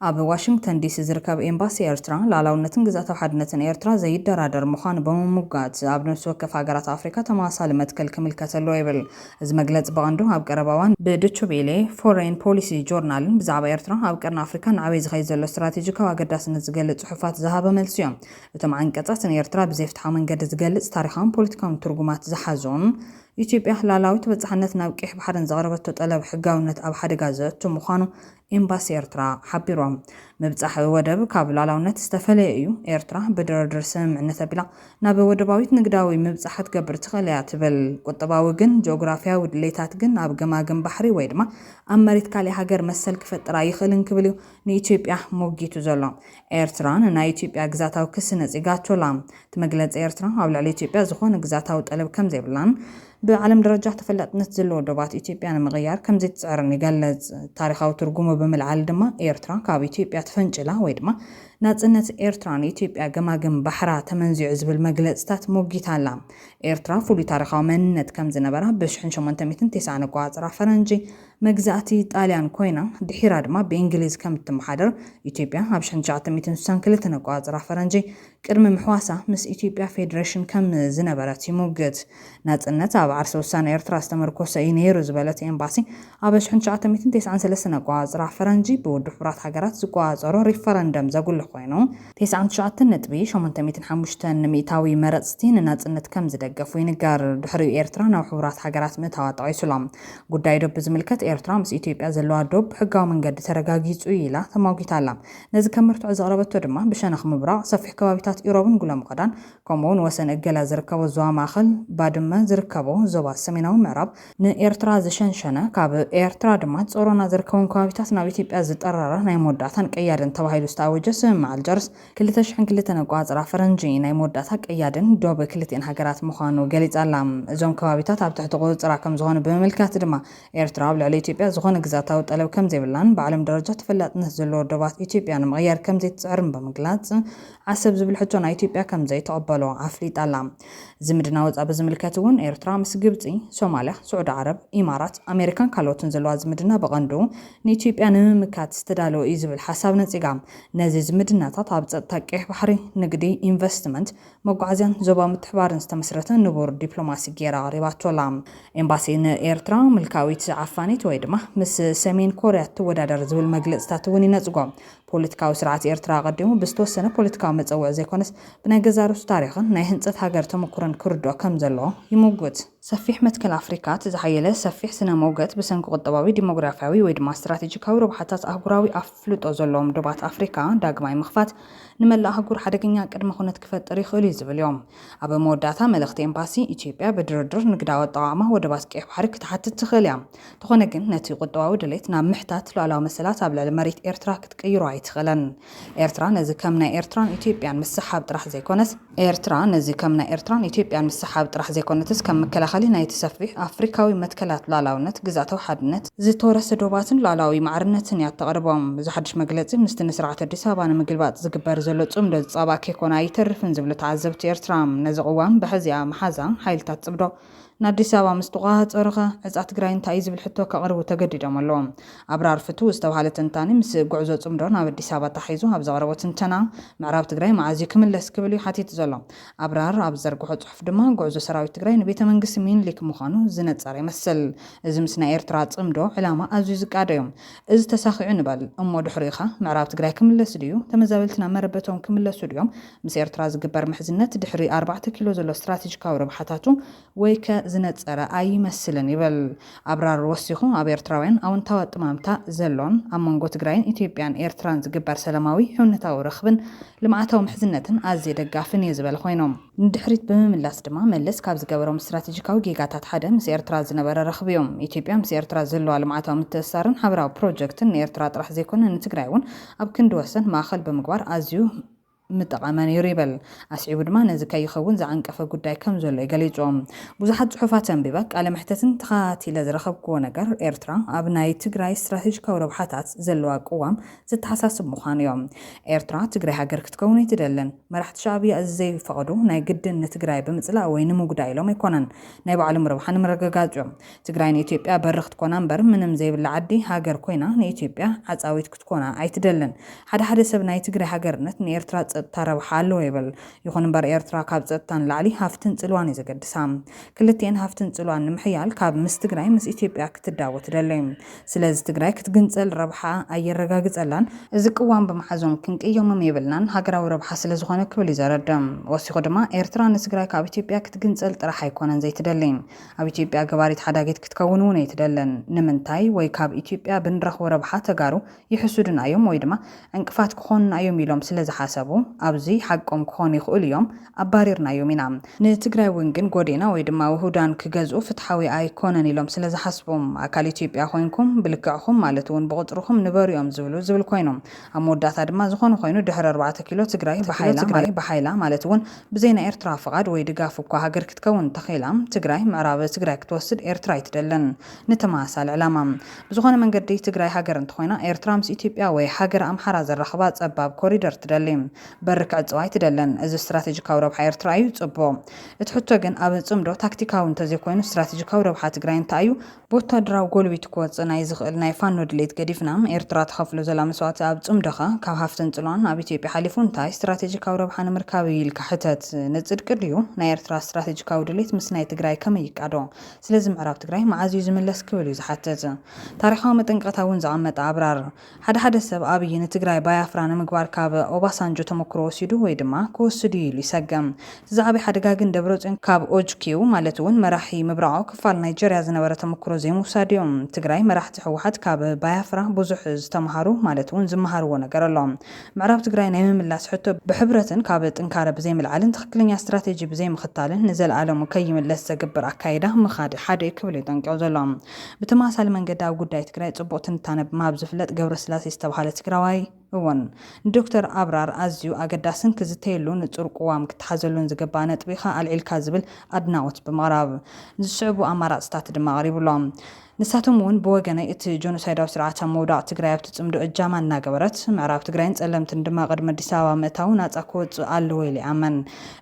ኣብ ዋሽንግተን ዲሲ ዝርከብ ኤምባሲ ኤርትራ ሉዓላውነትን ግዛታዊ ሓድነትን ኤርትራ ዘይደራደር ምዃኑ ብምሙጋት ኣብ ነፍሲ ወከፍ ሃገራት ኣፍሪካ ተመሳሳሊ መትከል ክምልከት ኣለዎ ይብል። እዚ መግለፂ ብቐንዱ ኣብ ቀረባ እዋን ብዶችቬሌ ፎሬን ፖሊሲ ጆርናልን ብዛዕባ ኤርትራ ኣብ ቀርኒ ኣፍሪካ ንዓበይ ዝኸይድ ዘሎ ስትራቴጂካዊ ኣገዳስነት ዝገልጽ ጽሑፋት ዝሃበ መልሲ እዮም። እቶም ዓንቀጻት ንኤርትራ ብዘይፍትሓዊ መንገዲ ዝገልጽ ታሪኻውን ፖለቲካውን ትርጉማት ዝሓዞም ኢትዮጵያ ሉዓላዊት በጻሕነት ናብ ቀይሕ ባሕርን ዘቕረበቶ ጠለብ ሕጋውነት ኣብ ሓደጋ ዘእቱ ምዃኑ ኤምባሲ ኤርትራ ሓቢሮም። ምብጻሕ ወደብ ካብ ሉዓላውነት ዝተፈለየ እዩ። ኤርትራ ብድርድር ስምምዕነት ኣቢላ ናብ ወደባዊት ንግዳዊ ምብጻሕ ክትገብር ትኽእል እያ ትብል። ቁጠባዊ ግን ጂኦግራፊያዊ ድሌታት ግን ኣብ ገማግም ባሕሪ ወይ ድማ ኣብ መሬት ካልእ ሃገር መሰል ክፈጥራ ይኽእልን ክብል እዩ ንኢትዮጵያ ሞጊቱ ዘሎ። ኤርትራ ናይ ኢትዮጵያ ግዛታዊ ክሲ ነጺጋቶላ። እቲ መግለፂ ኤርትራ ኣብ ልዕሊ ኢትዮጵያ ዝኾነ ግዛታዊ ጠለብ ከም ዘይብላን ብዓለም ደረጃ ተፈላጥነት ዘለዎ ወደባት ኢትዮጵያ ንምቕያር ከም ዘይትጽዕርን ይገልጽ። ታሪኻዊ ትርጉሙ ብምልዓል ድማ ኤርትራ ካብ ኢትዮጵያ ተፈንጭላ ወይ ድማ ናጽነት ኤርትራ ንኢትዮጵያ ገማግም ባሕራ ተመንዚዑ ዝብል መግለጽታት ሞጊታ ኣላ። ኤርትራ ፍሉይ ታሪኻዊ መንነት ከም ዝነበራ ብ1890 ኣቆጻጽራ ፈረንጂ መግዛእቲ ጣልያን ኮይና ድሒራ ድማ ብእንግሊዝ ከም እትመሓደር ኢትዮጵያ ኣብ 1962 ኣቆጻጽራ ፈረንጂ ቅድሚ ምሕዋሳ ምስ ኢትዮጵያ ፌደሬሽን ከም ዝነበረት ይሙግት። ናጽነት ኣብ ዓርሰ ውሳነ ኤርትራ ዝተመርኮሰ እዩ ነይሩ ዝበለት ኤምባሲ ኣብ 1993 ኣቆጻጽራ ፈረንጂ ብውድብ ሕቡራት ሃገራት ዝቆጻጸሮ ሪፈረንደም ዘጉልሕ ኮይኑ 99.805 ሚእታዊ መረጽቲ ንናጽነት ከም ዝደገፉ ይንገር። ድሕሪኡ ኤርትራ ናብ ሕቡራት ሃገራት ምእታዋ ጠቒሱሎም። ጉዳይ ዶብ ዝምልከት ኤርትራ ምስ ኢትዮጵያ ዘለዋ ዶብ ሕጋዊ መንገዲ ተረጋጊጹ ኢላ ተማጊታ ኣላ። ነዚ ከም ምርትዖ ዘቕረበቶ ድማ ብሸነኽ ምብራቕ ሰፊሕ ከባቢታት ኢሮብን ጉለም ቀዳን ከምኡውን ወሰን እገላ ዝርከቦ ዞባ ማእኸል ባድመ ዝርከቦ ዞባ ሰሜናዊ ምዕራብ ንኤርትራ ዝሸንሸነ ካብ ኤርትራ ድማ ጾሮና ዝርከቡን ከባቢታት ናብ ኢትዮጵያ ዝጠረረ ናይ መወዳእታን ቀያድን ተባሂሉ ዝተኣወጀ ስምምዕ ኣልጀርስ 2002 ኣቆጻጽራ ፈረንጂ ናይ መወዳእታ ቀያድን ዶብ ክልቲአን ሃገራት ምዃኑ ገሊጻ ኣላ። እዞም ከባቢታት ኣብ ትሕቲ ቁፅጥራ ከም ዝኾኑ ብምምልካት ድማ ኤርትራ ኣብ ልዕሊ ኢትዮጵያ ዝኾነ ግዛታዊ ጠለብ ከም ዘይብላን ብዓለም ደረጃ ተፈላጥነት ዘለዎ ወደባት ኢትዮጵያ ንምቕያር ከም ዘይትጽዕርን ብምግላጽ ዓሰብ ዝብል ሕቶ ናይ ኢትዮጵያ ከም ዘይተቐበሎ ኣፍሊጣ ኣላ። ዝምድና ወጻኢ ብዝምልከት እውን ኤርትራ ምስ ግብፂ፣ ሶማልያ፣ ስዑድ ዓረብ፣ ኢማራት፣ ኣሜሪካን ካልኦትን ዘለዋ ዝምድና በቐንዱ ንኢትዮጵያ ንምምካት ዝተዳለወ እዩ ዝብል ሓሳብ ነጺጋ። ነዚ ዝምድናታት ኣብ ጸጥታ ቀይሕ ባሕሪ፣ ንግዲ፣ ኢንቨስትመንት፣ መጓዓዝያን ዞባ ምትሕባርን ዝተመስረተ ንቡር ዲፕሎማሲ ጌራ ኣቕሪባቶላ። ኤምባሲ ንኤርትራ ምልካዊት ዓፋኒት ወይ ድማ ምስ ሰሜን ኮርያ ትወዳደር ዝብል መግለጽታት እውን ይነጽጎም። ፖለቲካዊ ስርዓት ኤርትራ ቀዲሙ ብዝተወሰነ ፖለቲካዊ መፀውዒ ዘይኮነስ ብናይ ገዛ ርእሱ ታሪኽን ናይ ህንፀት ሃገር ተመኩሮን ክርድኦ ከም ዘለዎ ይሙግት። ሰፊሕ መትከል ኣፍሪካ ዝሓየለ ሰፊሕ ስነ መውገት ብሰንኪ ቁጠባዊ ዲሞግራፊያዊ ወይ ድማ ስትራቴጂካዊ ረብሓታት ኣህጉራዊ ኣፍልጦ ዘለዎም ዶባት ኣፍሪካ ዳግማይ ምኽፋት ንመላእ ኣህጉር ሓደገኛ ቅድመ ኩነት ክፈጥር ይኽእል እዩ ዝብል እዮም። ኣብ መወዳእታ መልእኽቲ ኤምባሲ ኢትዮጵያ ብድርድር ንግዳዊ ኣጠቓቕማ ወደባት ቀይሕ ባሕሪ ክትሓትት ትኽእል እያ። እንተኾነ ግን ነቲ ቁጠባዊ ድሌት ናብ ምሕታት ሉዓላዊ መሰላት ኣብ ልዕሊ መሬት ኤርትራ ክትቀይሮ ኣይትኽእለን። ኤርትራ ነዚ ከም ናይ ኤርትራን ኢትዮጵያን ምስሓብ ጥራሕ ዘይኮነስ ከም መከላኸሊ ናይቲ ሰፊሕ ኣፍሪካዊ መትከላት ሉዓላውነት ግዛታዊ ሓድነት ዝተወረሰ ዶባትን ሉዓላዊ ማዕርነትን እያ ተቕርቦም። እዚ ሓድሽ መግለፂ ምስቲ ንስርዓት ኣዲስ ኣበባ ንምግልባጥ ዝግበር ዘሎ ጽምዶ ዝፀባኬ ኮነ ኣይተርፍን ዝብሉ ተዓዘብቲ ኤርትራ ነዚ ቅዋም ብሕዚኣ መሓዛ ሓይልታት ጽምዶ ንኣዲስ ኣበባ ምስ ተቆፃፀርኸ ዕፃ ትግራይ እንታይ ዝብል ሕቶ ከቕርቡ ተገዲዶም ኣለዎም። ኣብራር ፍትው ዝተባሃለ ትንታኒ ምስ ጉዕዞ ጽምዶ ናብ ኣዲስ ኣበባ ተሒዙ ኣብ ዘቕረቦ ትንተና ምዕራብ ትግራይ መዓዝዩ ክምለስ ክብል እዩ ሓቲቱ ዘሎ። ኣብራር ኣብ ዘርግሖ ጽሑፍ ድማ ጉዕዞ ሰራዊት ትግራይ ንቤተ መንግስቲ ሚኒሊክ ምዃኑ ዝነፀረ ይመስል። እዚ ምስ ናይ ኤርትራ ጽምዶ ዕላማ ኣዝዩ ዝቃደ እዮም። እዚ ተሳኺዑ ንበል እሞ ድሕሪኻ ምዕራብ ትግራይ ክምለስ ድዩ? ተመዛበልቲ ናብ መረበቶም ክምለሱ ድዮም? ምስ ኤርትራ ዝግበር ምሕዝነት ድሕሪ 4 ኪሎ ዘሎ ስትራቴጂካዊ ረብሓታቱ ወይ ዝነፀረ ኣይመስልን ይብል። ኣብራር ወሲኹ ኣብ ኤርትራውያን ኣወንታዊ ኣጠማምታ ዘሎን ኣብ መንጎ ትግራይን ኢትዮጵያን ኤርትራን ዝግበር ሰላማዊ ሕውነታዊ ረኽብን ልምዓታዊ ምሕዝነትን ኣዝየ ደጋፍን እየ ዝበለ ኮይኖም ንድሕሪት ብምምላስ ድማ መለስ ካብ ዝገበሮም ስትራቴጂካዊ ጌጋታት ሓደ ምስ ኤርትራ ዝነበረ ረኽቢ እዮም። ኢትዮጵያ ምስ ኤርትራ ዘለዋ ልምዓታዊ ምትእስሳርን ሓበራዊ ፕሮጀክትን ንኤርትራ ጥራሕ ዘይኮነ ንትግራይ እውን ኣብ ክንዲ ወሰን ማእኸል ብምግባር ኣዝዩ متقامن يريبل أسعيب دما نزكا يخون زعنقف قداي كم زول يقليجوم بوزحات صحفات بيبك على محتسن تخاتي لزرخب كونجر إيرترا أبناي تجراي استراتيجيكا وربحاتات زلوا قوام زتحساسب مخانيوم إيرترا تجراي هاجر كتكوني تدلن مرحت شعبي أزاي فقدو ناي جدن نتجراي بمثلا وين مقداي لهم يكونن ناي بعلم ربحان مرقاقاجوم تجراي نيتيوبيا برخت كونان بر منم زي بالعدي هاجر كوينا نيتيوبيا عزاويت كتكونا أي تدلن حدا سب ناي تجراي هاجرنت نيرترا ترى حالو يبل يكون بر إيرترا كاب زتان لعلي هافتن تلواني زقد سام كلتين هافتن تلوان محيال كاب مستقراي مس إثيوبيا كتداوت تدلين سلاز تقراي كتجنسل ربحة أي رجاجز ألان إذا قوام بمحزون كنك يوم ما يبلنان هاجرا وربحة سلاز خانة كبلي زردم وسيخ دما إيرترا نسقراي كاب إثيوبيا كتجنسل ترى حيكون زي تدلين أو إثيوبيا جواريت حداقت كتكونون يتدلن نمنتاي ويكاب إثيوبيا بنرخ وربحة تجارو يحسودن أيوم ويدما انكفات كون أيوم يلوم سلاز حسابو أبزي حقهم كون يخول يوم أباريرنا يومنا نتجري وينجن قدينا ويدما وهودان كجزء فتحوي أيقونن يلوم سلاز حسبهم أكالي تيبيا خوينكم بلقاهم مالتون بغطرهم نبر يوم زبل كوينهم أمودات ما زخون خوينو دحر 4 كيلو تجري بحيلا مالتون بزينا إيرترا فقاد ويدقافو كهاجر كتكون تخيلام تجري معراب تجري كتوسد إيرترا يتدلن نتماسل علامة بزخون من قدي تجري هاجر انتخوينا إيرترامس إثيوبيا وهاجر أمحراز الرخبات أباب كوريدور تدلم بركع صواي تدلن از استراتيجيكاو ربح إيرترايو صبو اتحطو جن أب صمدو تاكتيكاو انتزي كوينو استراتيجيكاو ربح تجراين تايو بوتا دراو قولويت كوت ناي زغل ناي فانو دليت قديفنام إيرترا تخفلو زلا مسوات أب صمدوخا كاو هافتن تلوان أب إثيوبيا حليفون تاي استراتيجيكاو ربح نمركاوي الكحتت نزد كرديو ناي إيرترا استراتيجيكاو دليت مس ناي تجراي كما يقعدو سلازم عرب تجراي معازيو زملس كبلو زحتت تاريخاو متنقطاون زعمت أبرار حدا سب أبي نتجراي بايافران مقبار كاب أوباسانجو تمكرو سيدو ويدما كوسدي لسجم زعبي حدقاقن دبروزن كاب أوجكيو مالتون مراحي مبرعو كفال نيجيريا زنورة تمكرو زي موساديوم تجراي مراح تحوحات كاب بايافرا بوزح تمهارو مالتون زمهارو ونقرلهم معرب تجراي نايم ملاس حتى بحبرتن كاب انكار بزي ملعلن تخكلن استراتيجي بزي مختالن نزل عالم مكيم لسه جبر عكايده مخاد حدا كبلي تنقعو زلهم بتماسل من قداو قداي تجراي صبوتن تانب ما بزفلت قبر سلاسي استبحالة تجراوي ون دكتور أبرار أزيو أقداسن كزتيلون نتور قوام كتحزلون زقبانة طبيخة العيل كازبل أدناوت بمغرب نزشعبو أمارات ستات دماغريب لهم نساتهم ون بوغناي ات جونوسايداو سرعه موضع تግራይ بتصمدو اجاما እናገበረት ምዕራብ ትግራይን ጸለምትን ድማ ቅድመ አዲስ አበባ መታው ናጻኮት አለው ወይ ሊአመን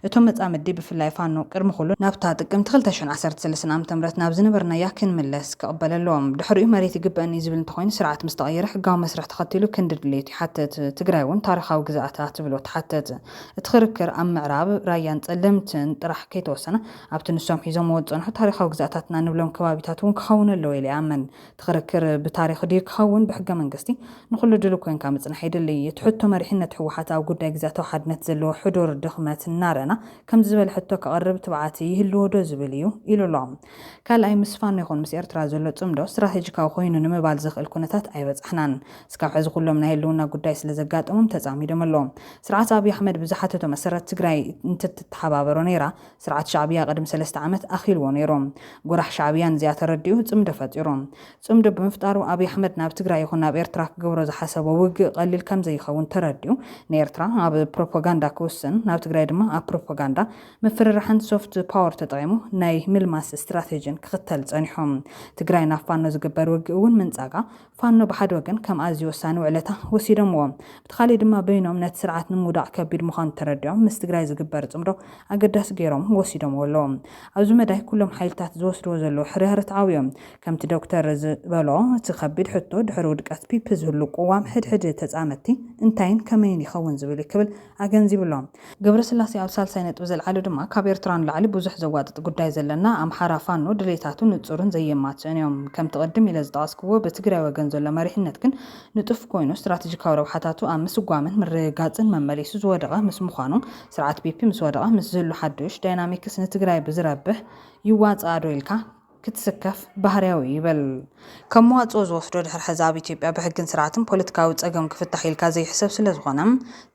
እቶም መጻምዲ ብፍላይ ፋኖ ቅድሚ ሁሉ ናብታ ጥቅምት 2013 ዓ.ም ናብ ዝነበርና ያክን መለስ ከቀበለሎም ድሕሪኡ መሬት ይግበአኒ ዝብል እንተኮይኑ ስርዓት ምስተቀየረ ሕጋዊ መስርሕ ተኸቲሉ ክንድድሌት ይሓተት ትግራይ ውን ታሪኻዊ ግዛኣታት ብሎ ተሓተት እትኽርክር ኣብ ምዕራብ ራያን ጸለምትን ጥራሕ ከይተወሰነ ኣብቲ ንሶም ሒዞም ወጽንሑ ታሪኻዊ ግዛኣታትና ንብሎም ከባቢታት ውን ክኸውን ኣለዎ لأمن تخركر بتاريخ ديك خون بحقة منقستي نقول دلو كوين كامتنا حيد اللي تحطو مريحنا تحوحات أو قد أجزاء واحد نتزلو حضور دخمة النارنا كم زبل حتى كقرب تبعاتي هلو دو زبليو إلو لام قال أي مسفان يكون مسير ترازلو تمدو استراتيجيكا وخوينو نمي بالزخ الكونتات أي بس حنان سكاو حزو كلهم نهيلونا قد أيس لزقات تزامي دملوم سرعات أبي أحمد بزحته مسرات تقراي انت تتحبابرو نيرا سرعات شعبية قدم 3 عامات أخيل ونيروم قرح شعبيان زيادة رديو تمدفت يروم صمد بمفتارو أبي أحمد ناب تجرا يخون ناب إيرترا جورز حسب ووج قليل كم زي خون ترديو نيرترا أب بروباغندا كوسن ناب تجرا دما أب بروباغندا مفر رحن سوفت باور تطعمو ناي ملماس استراتيجين كختل زنيهم تجرا نافانو زجبر وجون من زاقة فانو بحد وجن كم أزيو سانو علته وسيدموم بتخلي دما بينهم نت سرعة نمودع كبير مخان ترديو مستجرا زجبر صمدو أقدس جيرهم وسيدمو لهم أزوم ده كلهم حيلتات زوس روزلو حرهرت عاويهم كم دكتور بلو تخبيد حطو دحر ودقات بيبز هلو قوام حد تزامتي انتين كمين يخون زبلي كبل اغنزي بلوم قبر سلاسي اب سالساينت وزل على دما كابيرتران لعلي بوزح زوادت قداي زلنا ام حرافانو دليتاتو نصورن زي ماتنيوم كم تقدم الى زداسكو بتግራይ ወገን ዘሎ መሪሕነት ግን ንጥፍ ኮይኑ ስትራቴጂካዊ ረብሓታቱ ኣብ ምስጓምን ምርጋጽን መመሊሱ ዝወደቀ ምስ ምዃኑ ስርዓት ቢፒ ምስ ወደቀ ምስ ዝሉ ሓድሽ ዳይናሚክስ ንትግራይ ብዝረብህ ይዋጻ ዶልካ ክትስከፍ ባህርያዊ ይበል ከም መዋጽኦ ዝወስዶ ድሕሪ ሕዛብ ኢትዮጵያ ብሕግን ስርዓትን ፖለቲካዊ ጸገም ክፍታሕ ኢልካ ዘይሕሰብ ስለ ዝኾነ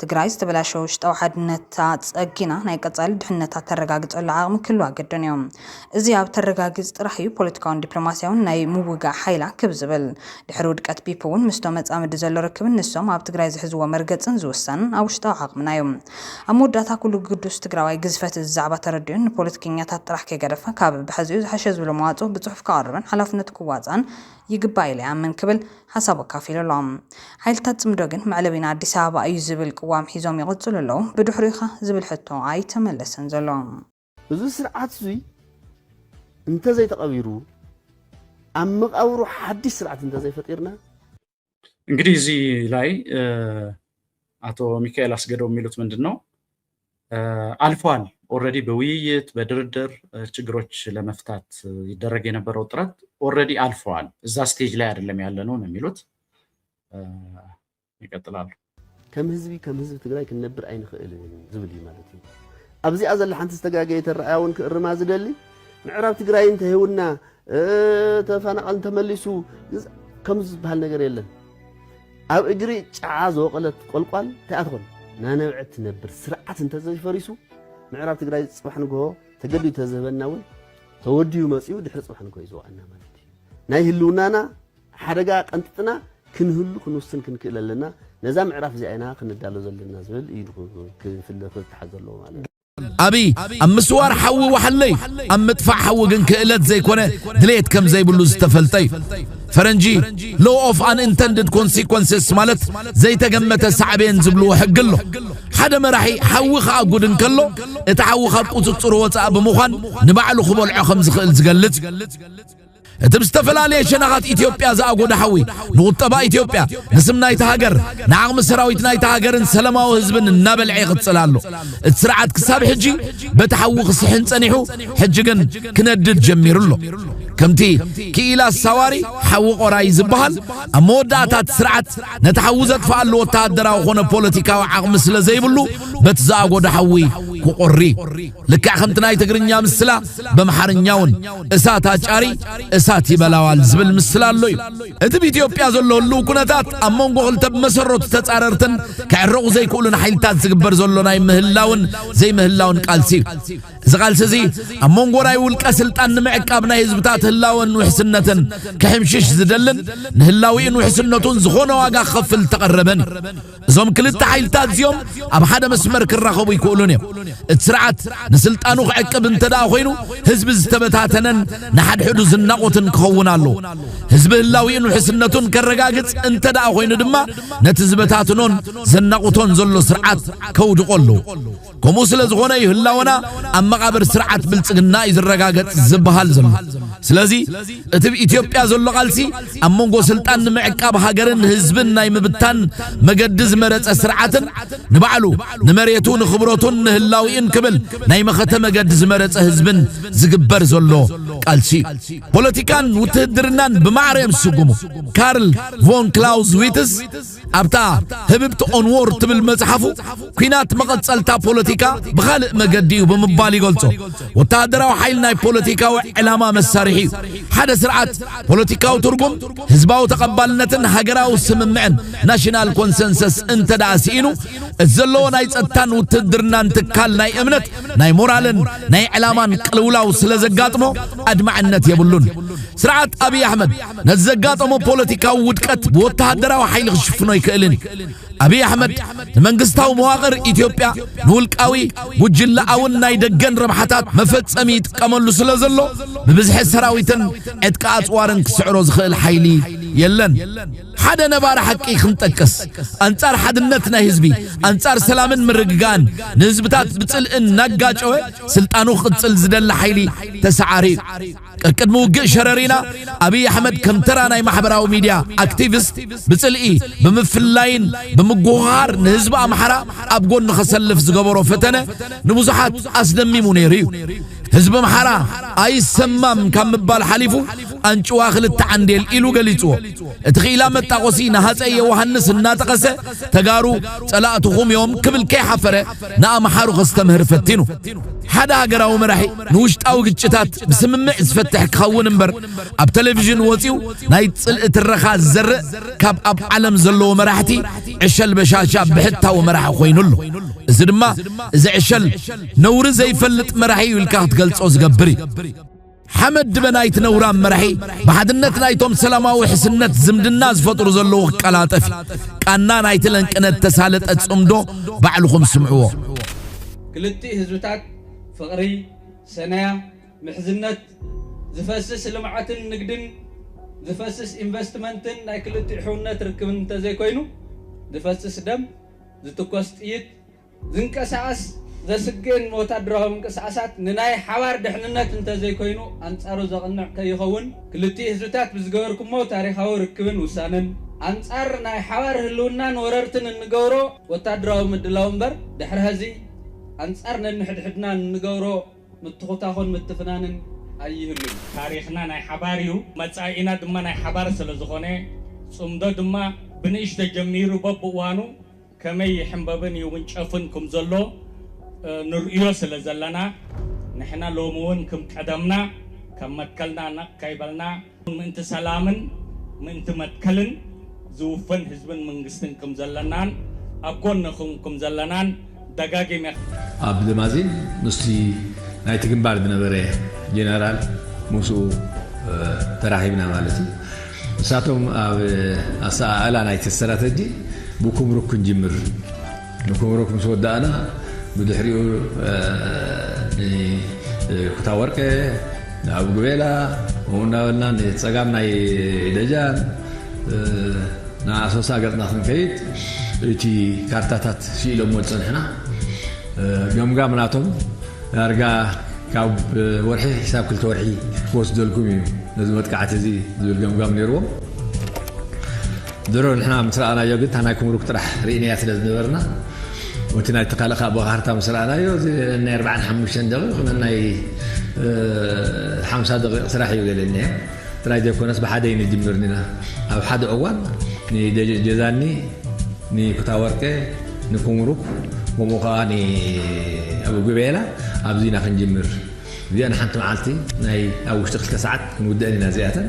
ትግራይ ዝተበላሸው ውሽጣዊ ሓድነታ ጸጊና ናይ ቀጻሊ ድሕነታት ተረጋግጸሉ ዓቕሚ ክህሉ ኣገደን እዮም እዚ ኣብ ተረጋግጽ ጥራሕ እዩ ፖለቲካውን ዲፕሎማስያውን ናይ ምውጋዕ ሓይላ ክብዝብል ድሕሪ ውድቀት ቢፕ እውን ምስቶም መጻምዲ ዘሎ ርክብን ንሶም ኣብ ትግራይ ዝሕዝዎ መርገጽን ዝውሰን ኣብ ውሽጣዊ ዓቕምና እዮም ኣብ መወዳእታ ኩሉ ቅዱስ ትግራዋይ ግዝፈት ዛዕባ ተረድዩን ንፖለቲከኛታት ጥራሕ ከይገደፈ ካብ ብሕዝኡ ዝሓሸ ዝብሎ መዋጽኦ ብጽሑፍ ካቐርበን ሓላፍነት ክዋጻን ይግባእ ኢለ ኣመን ክብል ሓሳብ ኣካፊሉሎም ሓይልታት ጽምዶ ግን መዕለቢና ኣዲስ ኣበባ እዩ ዝብል ቅዋም ሒዞም ይቕጽሉ ኣለዉ ብድሕሪኻ ዝብል ሕቶ ኣይተመለሰን ዘሎ እዚ ስርዓት እዚ እንተ ዘይተቐቢሩ ኣብ መቃብሩ ሓዲስ ስርዓት እንተ ዘይፈጢርና እንግዲህ እዚህ ላይ አቶ ሚካኤል አስገደው የሚሉት ምንድነው አልፏል ኦሬዲ በውይይት በድርድር ችግሮች ለመፍታት ይደረግ የነበረው ጥረት ኦሬዲ አልፏል እዛ ስቴጅ ላይ አይደለም ያለነው ነው የሚሉት ይቀጥላሉ ከም ህዝብ ትግራይ ክንነብር አይንኽእል ዝብል ማለት ነው ኣብዚ ኣዘለ ሓንቲ ዝተጋገየ ተራእያውን ክእርማ ዝደሊ ምዕራብ ትግራይ እንተህውና ተፈናቀል ተመሊሱ ከም ዝበሃል ነገር የለን ኣብ እግሪ ጫዓ ዝወቀለት ቆልቋል ተኣትኾን ናነብዕት ትነብር ስርዓት እንተ ዘይፈሪሱ ምዕራብ ትግራይ ጽባሕ ንግሆ ተገዲዱ ተዘበናውን ተወዲዩ መጽዩ ድሕሪ ጽባሕ ንግሆ ይዘዋና ማለት እዩ ናይ ህልውናና ሓደጋ ቀንጥጥና ክንህሉ ክንውስን ክንክእል ኣለና ነዛ ምዕራፍ እዚኣና ክንዳሎ ዘለና ዝብል ኢዱ ክፍለፍ ተሓዘሎ ማለት أبي أمسوار حوي وحلي أم مدفع حوي جن كإلت زي كونه دليت كم زي بلوز تفلتي فرنجي law of unintended consequences مالت زي تجمت سعبين زبلو حقله حدا ما راح يحوي خاقود نكله اتحوي خبط تصروت أبو مخان نبعله خبول عخم زقلت تبستفل عليه شنغات إثيوبيا زاقود حوي نوطبا إثيوبيا نسمنا يتهاجر نعم سراويتنا يتهاجرن سلامة وهزبن النابل عيقت سلالو تسرعت كساب حجي بتحوق صحن صنيحو حجن كندد جميرلو كمتي كيلا السواري حوق وراي زبهل اموداتات سرعت نتحوزت فعل وتادرا وخونه بوليتيكا وعقم سلا زيبلو بتزاقود حوي كقري لك خمتنا يتغرنيا مسلا بمحرنياون اسات اجاري اسات يبلاوال زبل مسلالو اتب ኢትዮጵያ ዘሎ ሁሉ ኩነታት አሞንጎ ኽልተ መሰረቱ ተጻረርተን ከዕረቁ ዘይኩሉን ኃይልታት ዝግበር ዘሎ ናይ ምህላውን ዘይ ምህላውን ቃልሲ ዝቃልሲ እዚ አሞንጎ ራይ ውልቀ ስልጣን ንምዕቃብ ናይ ህዝብታት ህላውን ውሕስነትን ከሕምሽሽ ዝደልን ንህላዊን ውሕስነቱን ዝኾነ ዋጋ ከፍል ተቀረበን እዞም ክልተ ኃይልታት ዚኦም ኣብ ሓደ መስመር ክራኸቡ ይክእሉን እዮም እትስርዓት ንስልጣኑ ክዕቅብ እንተዳ ኮይኑ ህዝብ ዝተበታተነን ንሓድሕዱ ዝናቆትን ክኸውን ኣሎ ህዝብ ህላዊን ውሕስነቱን ከረጋግጽ እንተዳ ኮይኑ ድማ ነቲ ዝበታትኖን ዝናቆቶን ዘሎ ስርዓት ከውድቆሉ ከምኡ ስለ ዝኾነ ይህላውና ኣብ መቃብር ስርዓት ብልጽግና ይዝረጋገጽ ዝበሃል ዘሎ ስለዚ እቲ ኢትዮጵያ ዘሎ ቃልሲ ኣብ መንጎ ስልጣን ንምዕቃብ ሃገርን ህዝብን ናይ ምብታን መገዲ ዝመረጸ ስርዓትን ንባዕሉ ንመሬቱ ንኽብሮቱን ንህላዊን ክብል ናይ መኸተ መገዲ ዝመረጸ ህዝብን ዝግበር ዘሎ ቃልሲ ፖለቲካን ውትድርናን ብማዕረም ስጉሙ ካርል ቮን ክላውዝዊትስ ኣብታ ህብብቲ ኦንዎር ትብል መጽሓፉ ኩናት መቐጸልታ ፖለቲካ ብኻልእ መገዲ ብምባል ይገልጾ ወታደራዊ ሓይል ናይ ፖለቲካዊ ዕላማ መሳርሒ ሓደ ስርዓት ፖለቲካዊ ትርጉም ህዝባዊ ተቐባልነትን ሃገራዊ ስምምዕን ናሽናል ኮንሰንሰስ እንተዳ ሲኢኑ እዘለዎ ናይ ጸጥታን ውትድርናን ትካል ናይ እምነት ናይ ሞራልን ናይ ዕላማን ቅልውላው ስለ ዘጋጥሞ ኣድማዕነት የብሉን ስርዓት አብይ አህመድ ነዘጋጠሞ ፖለቲካው ውድቀት በወታደራዊ ኃይል ክሽፍኖ ይክእልን አብይ አህመድ መንግስታው መዋቅር ኢትዮጵያ ንውልቃዊ ጉጅላውን ናይ ደገን ረብሓታት መፈጸሚ ይጥቀመሉ ስለዘሎ በብዝሕ ሰራዊትን ዕጥቃ አጽዋርን ክስዕሮ ዝኽእል ኃይሊ የለን ሓደ ነባር ሐቂ ክንጠቅስ አንጻር ሓድነት ናይ ህዝቢ አንጻር ሰላምን ምርግጋን ንህዝብታት ብጽልእን ናጋጨወ ስልጣኑ ቅጽል ዝደለ ኃይሊ ተሰዓሪ ቅድሞ ውግእ ሸረሪና አብይ አህመድ ከምተራ ናይ ማሕበራዊ ሚዲያ አክቲቪስት ብጽልኢ ብምፍላይን ብምጎሃር ንህዝብ አምሓራ ኣብ ጎን ኸሰልፍ ዝገበሮ ፈተነ ንብዙሓት አስደሚሙ ነይሩ ህዝብ አምሓራ አይሰማም ከምባል ሓሊፉ አንጭዋ ክልተ ዓንዴል ኢሉ ገሊጽዎ እቲ ኺላ መጣቆሲ ናሃፀየ ዮሐንስ እናጠቀሰ ተጋሩ ጸላእትኹም ዮም ክብል ከይሓፈረ ንኣምሓሩ ከስተምህር ፈቲኑ ሓደ ሃገራዊ መራሒ ንውሽጣዊ ግጭታት ብስምምዕ ዝፈትሕ ክኸውን እምበር ኣብ ቴሌቪዥን ወፂው ናይ ጽልእ ትረኻ ዝዘርእ ካብ ኣብ ዓለም ዘለዎ መራሕቲ ዕሸል በሻሻ ብሕታዊ መራሒ ኮይኑሉ እዚ ድማ እዚ ዕሸል ነውሪ ዘይፈልጥ መራሒ ኢልካ ክትገልጾ ዝገብር حمد بنايت نوران مرحي بحدنت نايتهم سلاماوي حسنت زمدنا زفطرو زلو قلاطف قانا نايتلن قنت تسالت اصمدو بعلكم سمعوه كلتي حزبتات فقري سنايا محزنت زفسس لمعتن نقدن زفسس انفستمنتن ناي كلتي حونت ركبن انت زي كوينو زفسس دم زتكوست ايد زنكساس زسجن وتدرهم كساسات نناي حوار دحننت انت زي كوينو انصارو زقنع كيخون كلتي حزبتات بزغوركم مو تاريخاو ركبن وسانن انصار ناي حوار هلونان وررتن نغورو وتدرهم مدلاومبر دحر هزي انصار نحدحدنا نغورو متخوتاخون متفنانن ايهلو تاريخنا ناي حباريو مصاينا دما ناي حبار سلازخونه صمدو دما بنيش تجميرو ببوانو كمي حنببن يونچفنكم زلو نرئيو سلازلنا نحنا لومون كم قدمنا كم متكلنا نقايبلنا من انت سلامن من انت متكلن زوفن حزبن منغستن كم زلنان اكون كم زلنان دغاغي مخ عبد المازين نسي نايت ግንባር በነበረ ጀነራል ሙሱ ተራሂብና ማለት ሳቶም አብ አሳአላ ናይት ስትራቴጂ بكمرك جمر بكمرك مسودانا بدحريو كتاورك أبو قبيلة ونقولنا نتساقمنا دجان نعسوسا قلنا خنكيت إتي كارتاتات شيلو موتسن هنا قام ناتهم أرجع كاب ورحي حساب كل تورحي فوز دولكم لازم تقعد زي دول قام نيرو درون احنا مسرعنا يوجد انا كم روك طرح رينيات لازم وتنا تقالق ابو هارتا مسرعنا يو ان 45 دقيقه قلنا 5 دقائق صراحه يقول لنا ترى يكونس بحدين جمرنا او حد اوان ني جزاني ني كتاوركه نكمروك ومقاني ابو قبيله ابزينا خنجمر دي انا حنت معلتي ناي او اشتغلت ساعات موداني نازياتا